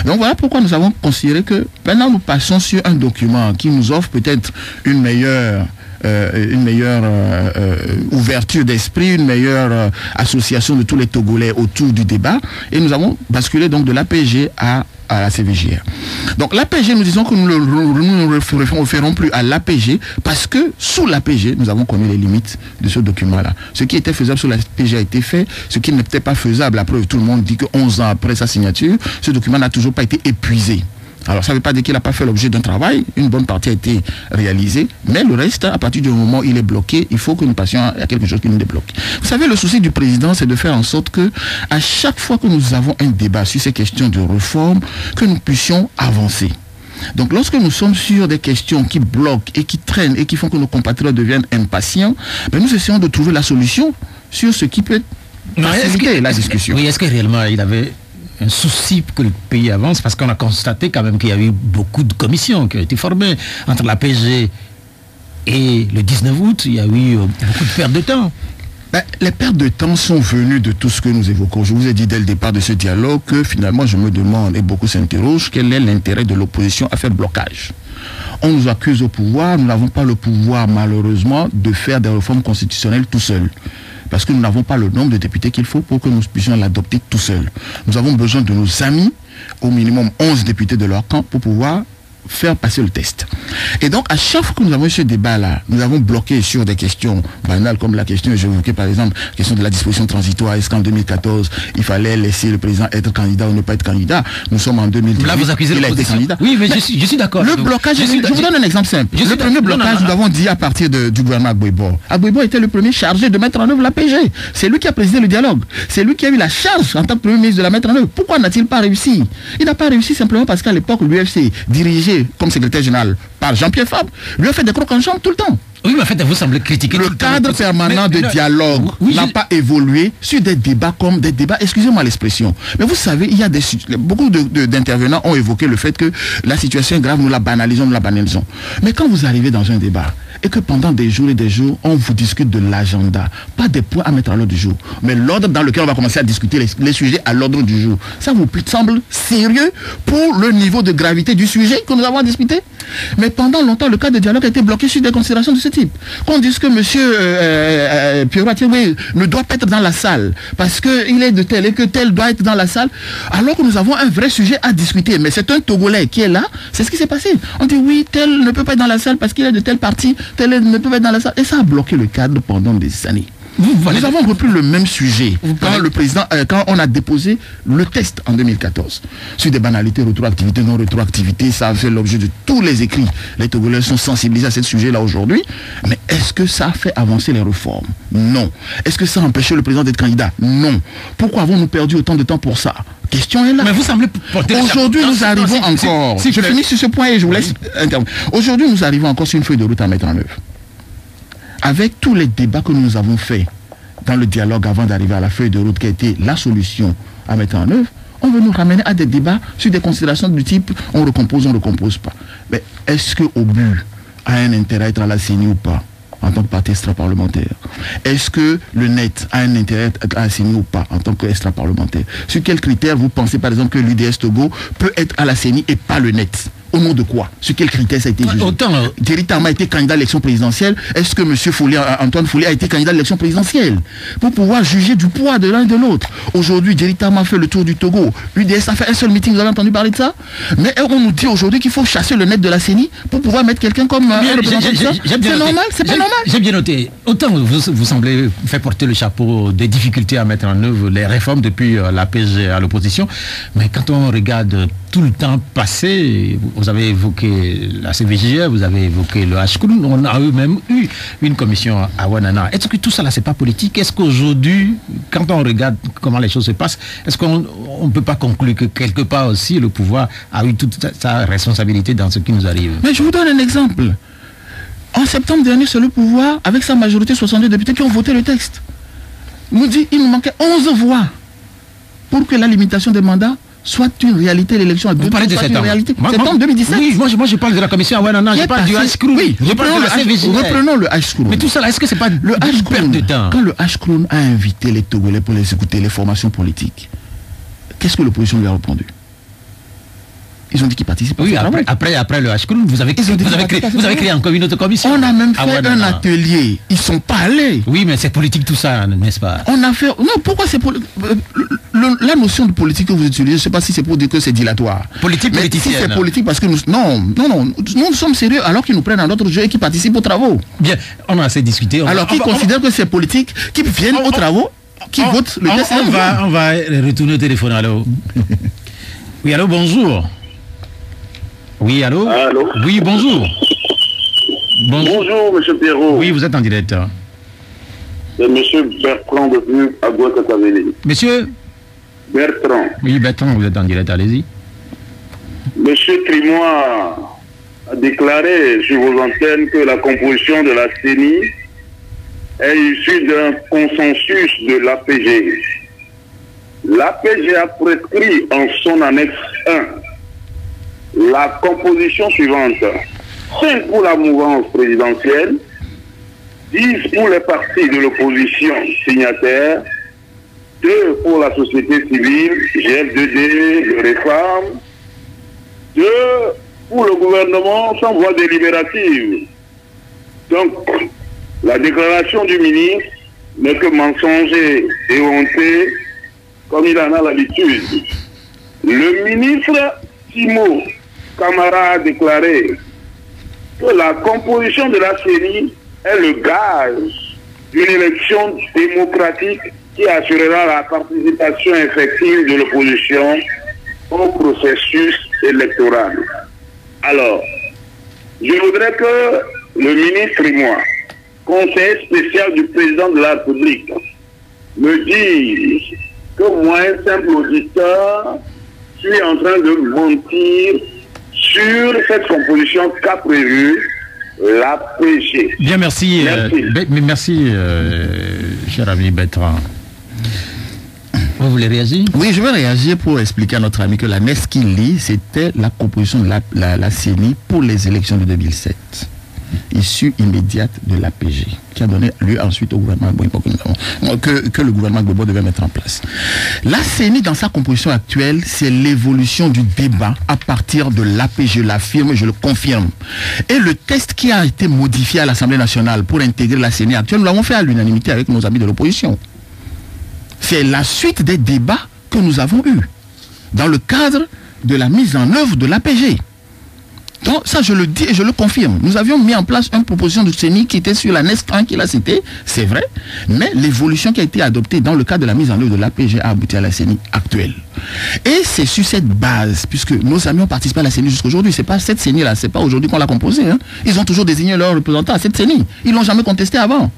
Donc voilà pourquoi nous avons considéré que maintenant nous passons sur un document qui nous offre peut-être une meilleure ouverture d'esprit, une meilleure association de tous les Togolais autour du débat, et nous avons basculé donc de l'APG à la CVJR. Donc l'APG, nous disons que nous ne référons plus à l'APG parce que sous l'APG, nous avons connu les limites de ce document-là. Ce qui était faisable sous l'APG a été fait, ce qui n'était pas faisable, la preuve, tout le monde dit que 11 ans après sa signature, ce document n'a toujours pas été épuisé. Alors ça ne veut pas dire qu'il n'a pas fait l'objet d'un travail, une bonne partie a été réalisée, mais le reste, à partir du moment où il est bloqué, il faut que nous passions à quelque chose qui nous débloque. Vous savez, le souci du président, c'est de faire en sorte que, à chaque fois que nous avons un débat sur ces questions de réforme, que nous puissions avancer. Donc lorsque nous sommes sur des questions qui bloquent et qui traînent et qui font que nos compatriotes deviennent impatients, nous essayons de trouver la solution sur ce qui peut faciliter la discussion. Oui, est-ce que réellement il avait un souci que le pays avance, parce qu'on a constaté quand même qu'il y a eu beaucoup de commissions qui ont été formées entre l'APG et le 19 août, il y a eu beaucoup de pertes de temps. Les pertes de temps sont venues de tout ce que nous évoquons. Je vous ai dit dès le départ de ce dialogue que finalement je me demande, et beaucoup s'interrogent, quel est l'intérêt de l'opposition à faire blocage. On nous accuse au pouvoir, nous n'avons pas le pouvoir malheureusement de faire des réformes constitutionnelles tout seul. Parce que nous n'avons pas le nombre de députés qu'il faut pour que nous puissions l'adopter tout seul. Nous avons besoin de nos amis, au minimum 11 députés de leur camp, pour pouvoir faire passer le test. Et donc, à chaque fois que nous avons eu ce débat-là, nous avons bloqué sur des questions banales, comme la question que j'évoquais par exemple, la question de la disposition transitoire. Est-ce qu'en 2014, il fallait laisser le président être candidat ou ne pas être candidat? Nous sommes en 2018. Là, vous accusez il a été candidat. Oui, mais je suis d'accord. Le blocage, je vous donne un exemple simple. Le premier blocage, nous avons dit à partir du gouvernement Agbouibor. Agbouibor était le premier chargé de mettre en œuvre l'APG. C'est lui qui a présidé le dialogue. C'est lui qui a eu la charge en tant que premier ministre de la mettre en œuvre. Pourquoi n'a-t-il pas réussi? Il n'a pas réussi simplement parce qu'à l'époque, l'UFC, dirigé comme secrétaire général par Jean-Pierre Fabre, lui a fait des crocs en jambe tout le temps. Oui, mais en fait, vous semblez critiquer... Le cadre permanent de dialogue n'a pas évolué sur des débats comme des débats, excusez-moi l'expression, mais vous savez, il y a beaucoup d'intervenants ont évoqué le fait que la situation est grave, nous la banalisons. Mais quand vous arrivez dans un débat, et que pendant des jours et des jours, on vous discute de l'agenda, pas des points à mettre à l'ordre du jour, mais l'ordre dans lequel on va commencer à discuter les sujets à l'ordre du jour, ça vous semble sérieux pour le niveau de gravité du sujet que nous avons à discuter? Mais pendant longtemps, le cadre de dialogue a été bloqué sur des considérations de ce type. Qu'on dise que M. Pierrot ne doit pas être dans la salle parce qu'il est de tel et que tel doit être dans la salle, alors que nous avons un vrai sujet à discuter. Mais c'est un Togolais qui est là, c'est ce qui s'est passé. On dit oui, tel ne peut pas être dans la salle parce qu'il est de tel parti, tel ne peut pas être dans la salle. Et ça a bloqué le cadre pendant des années. Nous avons repris le même sujet quand on a déposé le test en 2014 sur des banalités, rétroactivité, non rétroactivité. Ça a fait l'objet de tous les écrits. Les Togolais sont sensibilisés à ce sujet-là aujourd'hui. Mais est-ce que ça a fait avancer les réformes? Non. Est-ce que ça a empêché le président d'être candidat? Non. Pourquoi avons-nous perdu autant de temps pour ça? Question est là. Mais vous semblez porter... Aujourd'hui, nous arrivons encore... Je finis sur ce point et je vous laisse intervenir. Aujourd'hui, nous arrivons encore sur une feuille de route à mettre en œuvre. Avec tous les débats que nous avons faits dans le dialogue avant d'arriver à la feuille de route qui a été la solution à mettre en œuvre, on veut nous ramener à des débats sur des considérations du type on recompose, on ne recompose pas. Mais est-ce qu'au but a un intérêt à être à la CENI ou pas en tant que parti extra-parlementaire? Est-ce que le net a un intérêt à la CENI ou pas en tant qu'extra-parlementaire? Sur quels critères vous pensez par exemple que l'UDS Togo peut être à la CENI et pas le net? Au nom de quoi? Sur quels critères ça a été jugé? Thierry Tama a été candidat à l'élection présidentielle. Est-ce que M. Antoine Foulé a été candidat à l'élection présidentielle? Pour pouvoir juger du poids de l'un et de l'autre. Aujourd'hui, Thierry Tama a fait le tour du Togo. UDS a fait un seul meeting, vous avez entendu parler de ça? Mais on nous dit aujourd'hui qu'il faut chasser le net de la CENI pour pouvoir mettre quelqu'un comme un représentant de ça. C'est normal? C'est pas normal? J'ai bien noté. Autant vous semblez faire porter le chapeau des difficultés à mettre en œuvre les réformes depuis l'APG à l'opposition, mais quand on regarde tout le temps passé, vous avez évoqué la CVGE, vous avez évoqué le HCROUN, on a même eu une commission à Ouanana. Est-ce que tout ça là c'est pas politique? Est-ce qu'aujourd'hui, quand on regarde comment les choses se passent, est-ce qu'on ne peut pas conclure que quelque part aussi le pouvoir a eu toute sa responsabilité dans ce qui nous arrive? Mais je vous donne un exemple. En septembre dernier, c'est le pouvoir, avec sa majorité 62 députés qui ont voté le texte. Nous dit il nous manquait 11 voix pour que la limitation des mandats soit une réalité, l'élection à 2 ans. Vous parlez de septembre. Septembre 2017. Oui, moi je parle de la commission à Ouanana, je parle du HCROUN. Oui, reprenons le HCROUN. Mais tout ça, est-ce que c'est pas le perte de temps? Quand le HCROUN a invité les Togolais pour les écouter, les formations politiques, qu'est-ce que l'opposition lui a répondu? Ils ont dit qu'ils participent. Oui, après le HCROUN, vous avez créé encore une autre commission. On a même fait un atelier. Ils ne sont pas allés. Oui, mais c'est politique tout ça, n'est-ce pas? On a fait... Non, pourquoi c'est politique? La notion de politique que vous utilisez, je ne sais pas si c'est pour dire que c'est dilatoire. Politique politicienne. Si c'est politique parce que nous... Non, nous sommes sérieux alors qu'ils nous prennent dans notre jeu et qu'ils participent aux travaux. Bien, on a assez discuté. Alors qu'ils considèrent que c'est politique, qu'ils viennent aux travaux, qu'ils votent le test. On va retourner au téléphone, allô. Oui, allô, bonjour. Oui, allô? Allô? Oui, bonjour. Bonjour, monsieur Pierrot. Oui, vous êtes en direct. C'est monsieur Bertrand de Agouakataveli. Monsieur? Bertrand. Oui, Bertrand, vous êtes en direct, allez-y. Monsieur Trimois a déclaré sur vos antennes que la composition de la CENI est issue d'un consensus de l'APG. L'APG a prescrit en son annexe 1 la composition suivante: 5 pour la mouvance présidentielle, 10 pour les partis de l'opposition signataires, 2 pour la société civile, GF2D, le Réforme, 2 pour le gouvernement sans voix délibérative. Donc, la déclaration du ministre n'est que mensonger et honteux, comme il en a l'habitude. Le ministre Timo Camara a déclaré que la composition de la CENI est le gage d'une élection démocratique qui assurera la participation effective de l'opposition au processus électoral. Alors, je voudrais que le ministre et moi, conseiller spécial du président de la République, me dise que moi, un simple auditeur, suis en train de mentir sur cette composition qu'a prévue l'APG. Bien, merci. Merci, cher ami Bertrand. Vous voulez réagir? Oui, je vais réagir pour expliquer à notre ami que la NES qu'il lit, c'était la composition de la CENI pour les élections de 2007. Issue immédiate de l'APG, qui a donné lieu ensuite au gouvernement que le gouvernement Gbagbo devait mettre en place. La CENI, dans sa composition actuelle, c'est l'évolution du débat à partir de l'APG, je l'affirme, je le confirme. Et le texte qui a été modifié à l'Assemblée nationale pour intégrer la CENI actuelle, nous l'avons fait à l'unanimité avec nos amis de l'opposition. C'est la suite des débats que nous avons eus dans le cadre de la mise en œuvre de l'APG. Donc ça je le dis et je le confirme. Nous avions mis en place une proposition de CENI qui était sur la NES 1 qu'il a cité, c'est vrai, mais l'évolution qui a été adoptée dans le cadre de la mise en œuvre de l'APG a abouti à la CENI actuelle. Et c'est sur cette base, puisque nos amis ont participé à la CENI jusqu'à aujourd'hui, c'est pas cette CENI là, c'est pas aujourd'hui qu'on l'a composée. Hein. Ils ont toujours désigné leurs représentants à cette CENI. Ils l'ont jamais contesté avant.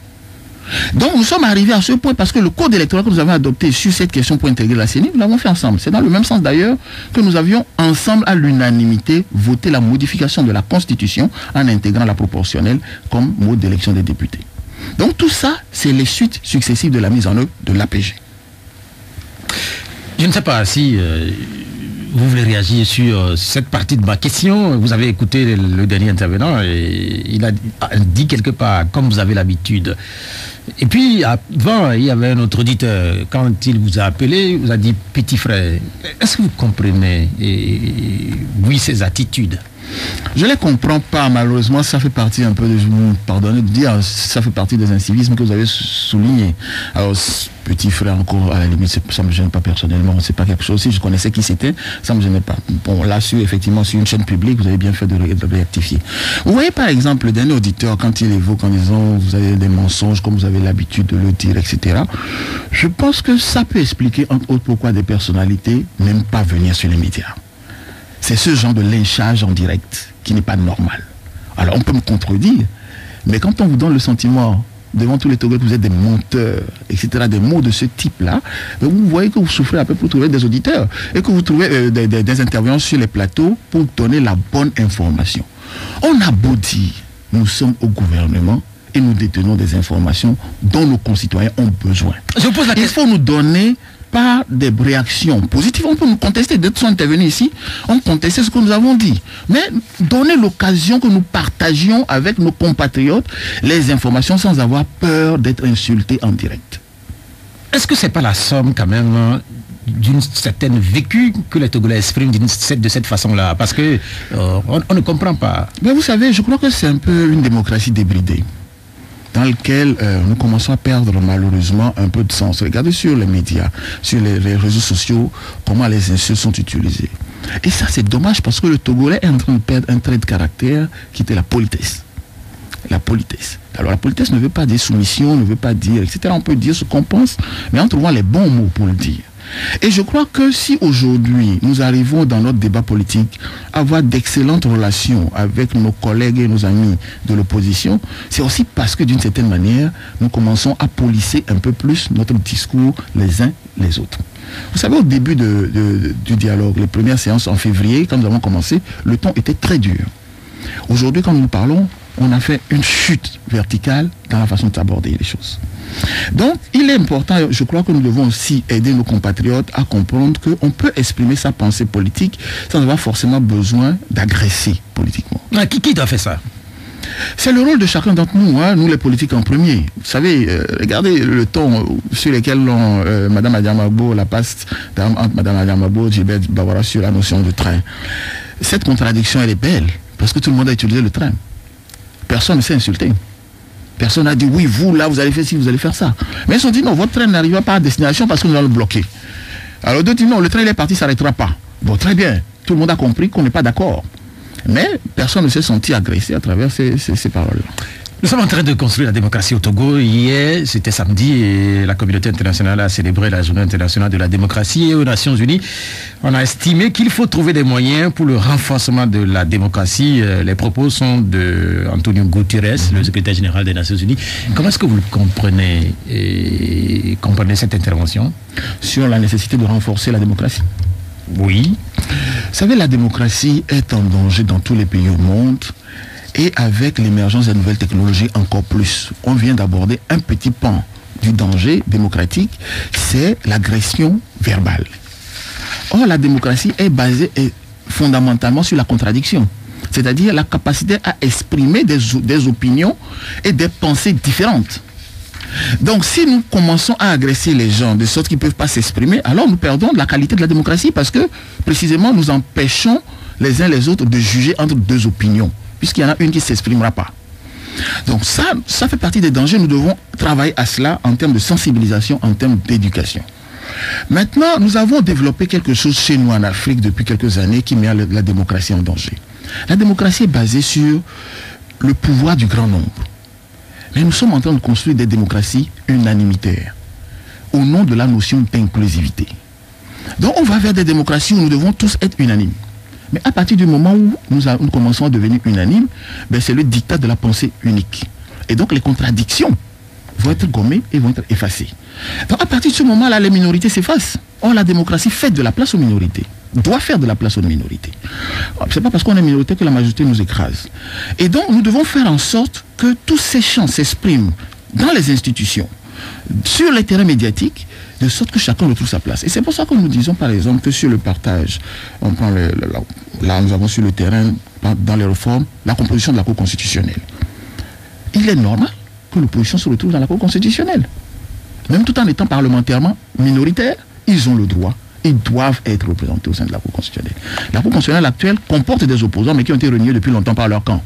Donc nous sommes arrivés à ce point parce que le code électoral que nous avons adopté sur cette question pour intégrer la CENI, nous l'avons fait ensemble. C'est dans le même sens d'ailleurs que nous avions ensemble à l'unanimité voté la modification de la Constitution en intégrant la proportionnelle comme mode d'élection des députés. Donc tout ça, c'est les suites successives de la mise en œuvre de l'APG. Je ne sais pas si vous voulez réagir sur cette partie de ma question. Vous avez écouté le dernier intervenant et il a dit quelque part, comme vous avez l'habitude. Et puis, avant, il y avait un autre auditeur. Quand il vous a appelé, il vous a dit « petit frère ». Est-ce que vous comprenez, oui, ces attitudes? Je ne les comprends pas, malheureusement, ça fait partie un peu de, pardonnez de dire, ça fait partie des incivismes que vous avez soulignés. Alors, petit frère, encore, à la limite, ça ne me gêne pas personnellement, c'est pas quelque chose, si je connaissais qui c'était, ça ne me gênait pas. Bon, là, effectivement, sur une chaîne publique, vous avez bien fait de réactifier. Vous voyez, par exemple, le dernier auditeur, quand il évoque en disant, vous avez des mensonges, comme vous avez l'habitude de le dire, etc., je pense que ça peut expliquer, entre autres, pourquoi des personnalités n'aiment pas venir sur les médias. C'est ce genre de lynchage en direct qui n'est pas normal. Alors on peut me contredire, mais quand on vous donne le sentiment devant tous les Togolais que vous êtes des menteurs, etc., des mots de ce type-là, vous voyez que vous souffrez un peu pour trouver des auditeurs et que vous trouvez des intervenants sur les plateaux pour donner la bonne information. On a beau dire, nous sommes au gouvernement et nous détenons des informations dont nos concitoyens ont besoin. Je vous pose la question. Il faut nous donner pas des réactions positives. On peut nous contester. D'autres sont intervenus ici. On contestait ce que nous avons dit. Mais donner l'occasion que nous partagions avec nos compatriotes les informations sans avoir peur d'être insultés en direct. Est-ce que c'est pas la somme quand même d'une certaine vécu que les Togolais expriment de cette façon-là? Parce que on ne comprend pas. Mais vous savez, je crois que c'est un peu une démocratie débridée, dans lequel nous commençons à perdre malheureusement un peu de sens. Regardez sur les médias, sur les réseaux sociaux, comment les insultes sont utilisées. Et ça, c'est dommage parce que le Togolais est en train de perdre un trait de caractère qui était la politesse. La politesse. Alors la politesse ne veut pas dire soumission, ne veut pas dire, etc. On peut dire ce qu'on pense, mais en trouvant les bons mots pour le dire. Et je crois que si aujourd'hui nous arrivons dans notre débat politique à avoir d'excellentes relations avec nos collègues et nos amis de l'opposition, c'est aussi parce que d'une certaine manière, nous commençons à polisser un peu plus notre discours les uns les autres. Vous savez, au début du dialogue, les premières séances en février, quand nous avons commencé, le ton était très dur. Aujourd'hui, quand nous parlons, on a fait une chute verticale dans la façon d'aborder les choses. Donc, il est important, je crois que nous devons aussi aider nos compatriotes à comprendre qu'on peut exprimer sa pensée politique sans avoir forcément besoin d'agresser politiquement. Qui doit faire ça? C'est le rôle de chacun d'entre nous, hein, nous les politiques en premier. Vous savez, regardez le ton sur lequel Mme Adiamabo, la passe entre Mme Adiamabo et Gilbert Bavara sur la notion de train. Cette contradiction, elle est belle, parce que tout le monde a utilisé le train. Personne ne s'est insulté. Personne n'a dit, oui, vous, là, vous allez faire ci, vous allez faire ça. Mais ils se sont dit, non, votre train n'arrivera pas à destination parce que nous allons le bloquer. Alors d'autres disent, non, le train, il est parti, ça ne s'arrêtera pas. Bon, très bien. Tout le monde a compris qu'on n'est pas d'accord. Mais personne ne s'est senti agressé à travers ces paroles-là. Nous sommes en train de construire la démocratie au Togo. Hier, c'était samedi, et la communauté internationale a célébré la journée internationale de la démocratie. Et aux Nations Unies, on a estimé qu'il faut trouver des moyens pour le renforcement de la démocratie. Les propos sont de Antonio Guterres, le secrétaire général des Nations Unies. Comment est-ce que vous comprenez cette intervention? Sur la nécessité de renforcer la démocratie. Oui. Vous savez, la démocratie est en danger dans tous les pays au monde. Et avec l'émergence des nouvelles technologies encore plus, on vient d'aborder un petit pan du danger démocratique, c'est l'agression verbale. Or, la démocratie est basée fondamentalement sur la contradiction, c'est-à-dire la capacité à exprimer des opinions et des pensées différentes. Donc, si nous commençons à agresser les gens de sorte qu'ils ne peuvent pas s'exprimer, alors nous perdons la qualité de la démocratie parce que, précisément, nous empêchons les uns les autres de juger entre deux opinions, puisqu'il y en a une qui ne s'exprimera pas. Donc ça fait partie des dangers. Nous devons travailler à cela en termes de sensibilisation, en termes d'éducation. Maintenant, nous avons développé quelque chose chez nous en Afrique depuis quelques années qui met la démocratie en danger. La démocratie est basée sur le pouvoir du grand nombre. Mais nous sommes en train de construire des démocraties unanimitaires au nom de la notion d'inclusivité. Donc on va vers des démocraties où nous devons tous être unanimes. Mais à partir du moment où nous commençons à devenir unanimes, c'est le diktat de la pensée unique. Et donc les contradictions vont être gommées et vont être effacées. Donc à partir de ce moment-là, les minorités s'effacent. Or la démocratie fait de la place aux minorités, doit faire de la place aux minorités. Ce n'est pas parce qu'on est minorité que la majorité nous écrase. Et donc nous devons faire en sorte que tous ces champs s'expriment dans les institutions, sur les terrains médiatiques, de sorte que chacun retrouve sa place. Et c'est pour ça que nous disons par exemple que sur le partage, on prend là nous avons sur le terrain, dans les réformes, la composition de la Cour constitutionnelle. Il est normal que l'opposition se retrouve dans la Cour constitutionnelle. Même tout en étant parlementairement minoritaires, ils ont le droit, ils doivent être représentés au sein de la Cour constitutionnelle. La Cour constitutionnelle actuelle comporte des opposants, mais qui ont été reniés depuis longtemps par leur camp.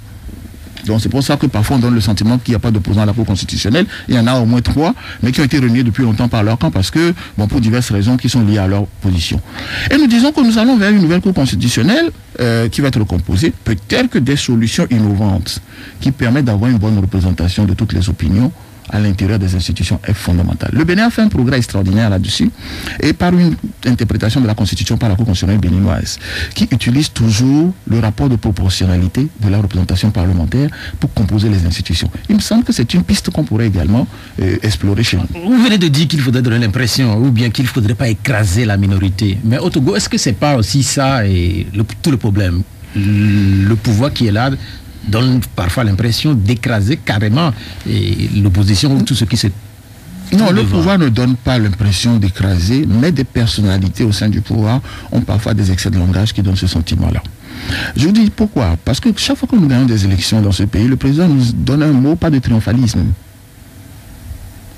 Donc c'est pour ça que parfois on donne le sentiment qu'il n'y a pas d'opposants à la Cour constitutionnelle. Il y en a au moins 3, mais qui ont été reniés depuis longtemps par leur camp parce que, pour diverses raisons qui sont liées à leur position. Et nous disons que nous allons vers une nouvelle Cour constitutionnelle qui va être recomposée, peut-être que des solutions innovantes qui permettent d'avoir une bonne représentation de toutes les opinions à l'intérieur des institutions est fondamentale. Le Bénin a fait un progrès extraordinaire là-dessus et par une interprétation de la Constitution par la Cour constitutionnelle béninoise, qui utilise toujours le rapport de proportionnalité de la représentation parlementaire pour composer les institutions. Il me semble que c'est une piste qu'on pourrait également explorer chez nous. Vous venez de dire qu'il faudrait donner l'impression, ou bien qu'il ne faudrait pas écraser la minorité. Mais au Togo, est-ce que c'est pas aussi ça et tout le problème? Le pouvoir qui est là donne parfois l'impression d'écraser carrément l'opposition ou tout ce qui se... Non, le pouvoir ne donne pas l'impression d'écraser, mais des personnalités au sein du pouvoir ont parfois des excès de langage qui donnent ce sentiment-là. Je vous dis pourquoi. Parce que chaque fois que nous gagnons des élections dans ce pays, le président nous donne un mot, pas de triomphalisme.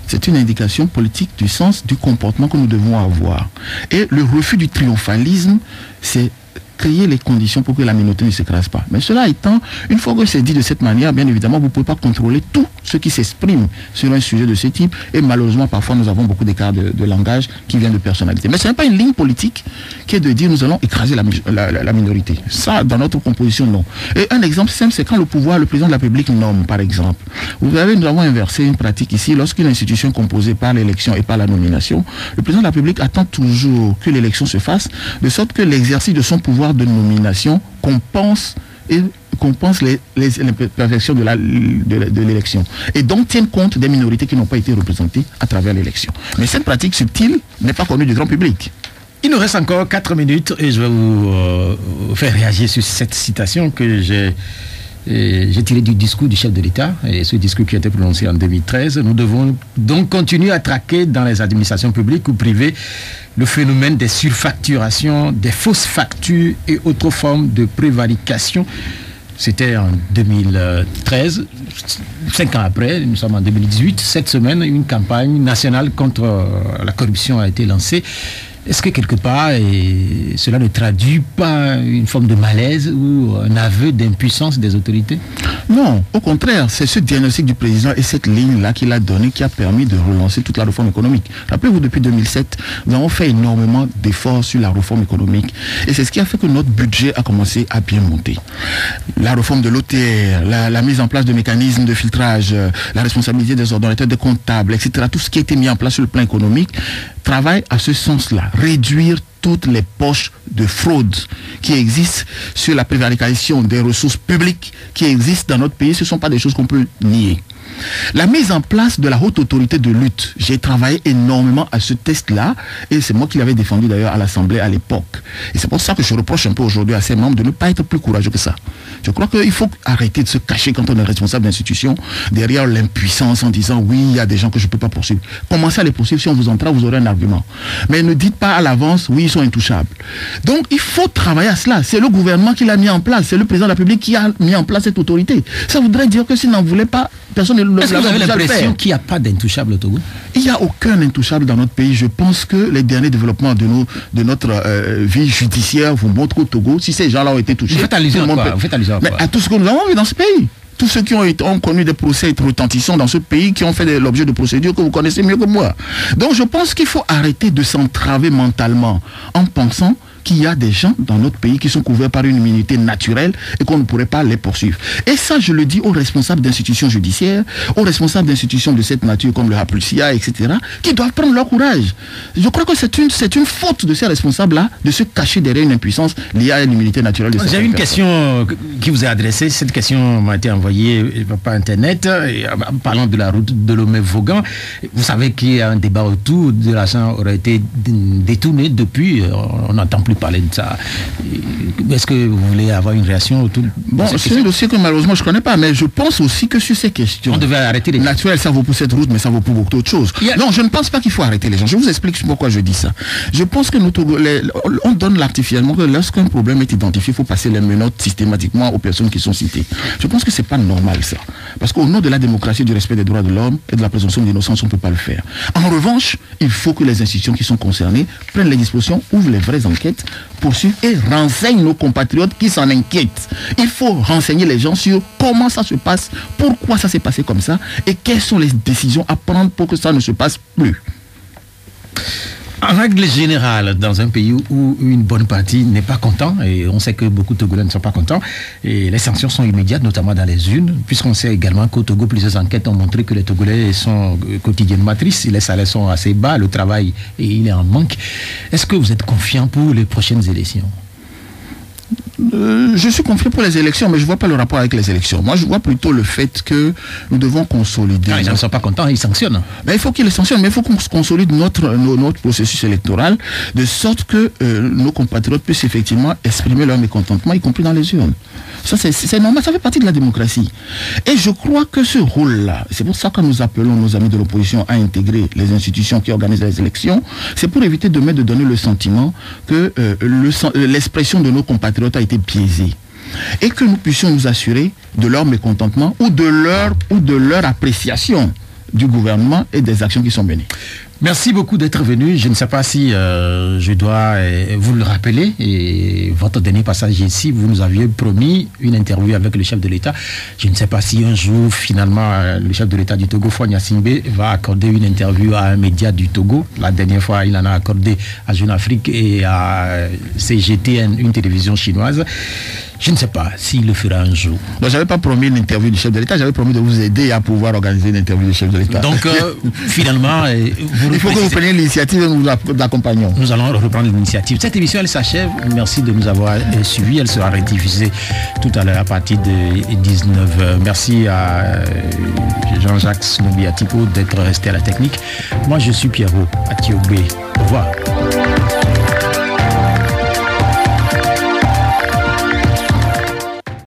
C'est une indication politique du sens du comportement que nous devons avoir. Et le refus du triomphalisme, c'est créer les conditions pour que la minorité ne s'écrase pas. Mais cela étant, une fois que c'est dit de cette manière, bien évidemment, vous ne pouvez pas contrôler tout ce qui s'exprime sur un sujet de ce type. Et malheureusement, parfois, nous avons beaucoup d'écarts de langage qui viennent de personnalités. Mais ce n'est pas une ligne politique qui est de dire nous allons écraser la minorité. Ça, dans notre composition, non. Et un exemple simple, c'est quand le président de la République nomme, par exemple. Nous avons inversé une pratique ici. Lorsqu'une institution est composée par l'élection et par la nomination, le président de la République attend toujours que l'élection se fasse, de sorte que l'exercice de son pouvoir de nomination compense les imperfections de l'élection et donc tiennent compte des minorités qui n'ont pas été représentées à travers l'élection. Mais cette pratique subtile n'est pas connue du grand public. Il nous reste encore 4 minutes et je vais vous faire réagir sur cette citation que j'ai tirée du discours du chef de l'État, et ce discours qui a été prononcé en 2013. Nous devons donc continuer à traquer dans les administrations publiques ou privées le phénomène des surfacturations, des fausses factures et autres formes de prévarication. C'était en 2013, 5 ans après, nous sommes en 2018. Cette semaine, une campagne nationale contre la corruption a été lancée. Est-ce que quelque part, cela ne traduit pas une forme de malaise ou un aveu d'impuissance des autorités? Non, au contraire, c'est ce diagnostic du président et cette ligne-là qu'il a donnée qui a permis de relancer toute la réforme économique. Rappelez-vous, depuis 2007, nous avons fait énormément d'efforts sur la réforme économique et c'est ce qui a fait que notre budget a commencé à bien monter. La réforme de l'OTR, la mise en place de mécanismes de filtrage, la responsabilité des ordonnateurs, des comptables, etc. Tout ce qui a été mis en place sur le plan économique travaille à ce sens-là. Réduire toutes les poches de fraude qui existent sur la prévarication des ressources publiques qui existent dans notre pays. Ce ne sont pas des choses qu'on peut nier. La mise en place de la haute autorité de lutte, j'ai travaillé énormément à ce test-là et c'est moi qui l'avais défendu d'ailleurs à l'Assemblée à l'époque. Et c'est pour ça que je reproche un peu aujourd'hui à ces membres de ne pas être plus courageux que ça. Je crois qu'il faut arrêter de se cacher quand on est responsable d'institution derrière l'impuissance en disant oui, il y a des gens que je ne peux pas poursuivre. Commencez à les poursuivre, si on vous entrave, vous aurez un argument. Mais ne dites pas à l'avance, oui, ils sont intouchables. Donc il faut travailler à cela. C'est le gouvernement qui l'a mis en place, c'est le président de la République qui a mis en place cette autorité. Ça voudrait dire que s'il n'en voulait pas, personne ne Est-ce que vous avez l'impression qu'il n'y a pas d'intouchable au Togo? Il n'y a aucun intouchable dans notre pays. Je pense que les derniers développements de notre vie judiciaire vous montrent qu'au Togo, si ces gens-là ont été touchés... Vous faites allusion à quoi? Vous faites allusion à quoi? Mais à tout ce que nous avons vu dans ce pays. Tous ceux qui ont connu des procès retentissants dans ce pays, qui ont fait l'objet de procédures que vous connaissez mieux que moi. Donc je pense qu'il faut arrêter de s'entraver mentalement en pensant qu'il y a des gens dans notre pays qui sont couverts par une immunité naturelle et qu'on ne pourrait pas les poursuivre. Et ça, je le dis aux responsables d'institutions judiciaires, aux responsables d'institutions de cette nature comme le HAPLUSIA, etc., qui doivent prendre leur courage. Je crois que c'est une faute de ces responsables-là de se cacher derrière une impuissance liée à l'immunité naturelle de ces J'ai une question qui vous est adressée. Cette question m'a été envoyée par Internet, en parlant de la route de Lomé-Vaughan. Vous savez qu'il y a un débat autour de l'argent aurait été détourné depuis. On n'entend plus parler de ça. Est-ce que vous voulez avoir une réaction autour? Bon, c'est un dossier que malheureusement je ne connais pas, mais je pense aussi que sur ces questions... On devait arrêter les... Naturel, ça vaut pour cette route, mais ça vaut pour beaucoup d'autres choses. Non, je ne pense pas qu'il faut arrêter les gens. Je vous explique pourquoi je dis ça. Je pense que on donne l'artificiellement que lorsqu'un problème est identifié, il faut passer les menottes systématiquement aux personnes qui sont citées. Je pense que c'est pas normal ça. Parce qu'au nom de la démocratie, du respect des droits de l'homme et de la présomption d'innocence, on ne peut pas le faire. En revanche, il faut que les institutions qui sont concernées prennent les dispositions, ouvrent les vraies enquêtes, poursuivent et renseignent nos compatriotes qui s'en inquiètent. Il faut renseigner les gens sur comment ça se passe, pourquoi ça s'est passé comme ça et quelles sont les décisions à prendre pour que ça ne se passe plus. En règle générale, dans un pays où une bonne partie n'est pas content, et on sait que beaucoup de Togolais ne sont pas contents, et les sanctions sont immédiates, notamment dans les urnes, puisqu'on sait également qu'au Togo, plusieurs enquêtes ont montré que les Togolais sont quotidiennement tristes, les salaires sont assez bas, le travail il est en manque. Est-ce que vous êtes confiant pour les prochaines élections ? Je suis confiant pour les élections, mais je ne vois pas le rapport avec les élections. Moi, je vois plutôt le fait que nous devons consolider. Ils ne sont pas contents, ils sanctionnent. Mais il faut qu'ils les sanctionnent, mais il faut qu'on consolide notre processus électoral de sorte que nos compatriotes puissent effectivement exprimer leur mécontentement, y compris dans les urnes. Ça, c'est normal, ça fait partie de la démocratie. Et je crois que ce rôle-là, c'est pour ça que nous appelons nos amis de l'opposition à intégrer les institutions qui organisent les élections, c'est pour éviter demain de donner le sentiment que l'expression de nos compatriotes a été biaisée. Et que nous puissions nous assurer de leur mécontentement ou de leur appréciation du gouvernement et des actions qui sont menées. Merci beaucoup d'être venu. Je ne sais pas si je dois vous le rappeler. Et votre dernier passage ici, vous nous aviez promis une interview avec le chef de l'État. Je ne sais pas si un jour, finalement, le chef de l'État du Togo, Faure Gnassingbé, va accorder une interview à un média du Togo. La dernière fois, il en a accordé à Jeune Afrique et à CGTN, une télévision chinoise. Je ne sais pas s'il le fera un jour. Donc, je n'avais pas promis une interview du chef de l'État, j'avais promis de vous aider à pouvoir organiser une interview du chef de l'État. Donc, finalement, il faut que vous preniez l'initiative et nous l'accompagnons. Nous allons reprendre l'initiative. Cette émission, elle s'achève. Merci de nous avoir suivis. Elle sera rediffusée tout à l'heure à partir de 19h. Merci à Jean-Jacques Snobiatipo d'être resté à la technique. Moi, je suis Pierrot Atiobé. Au revoir.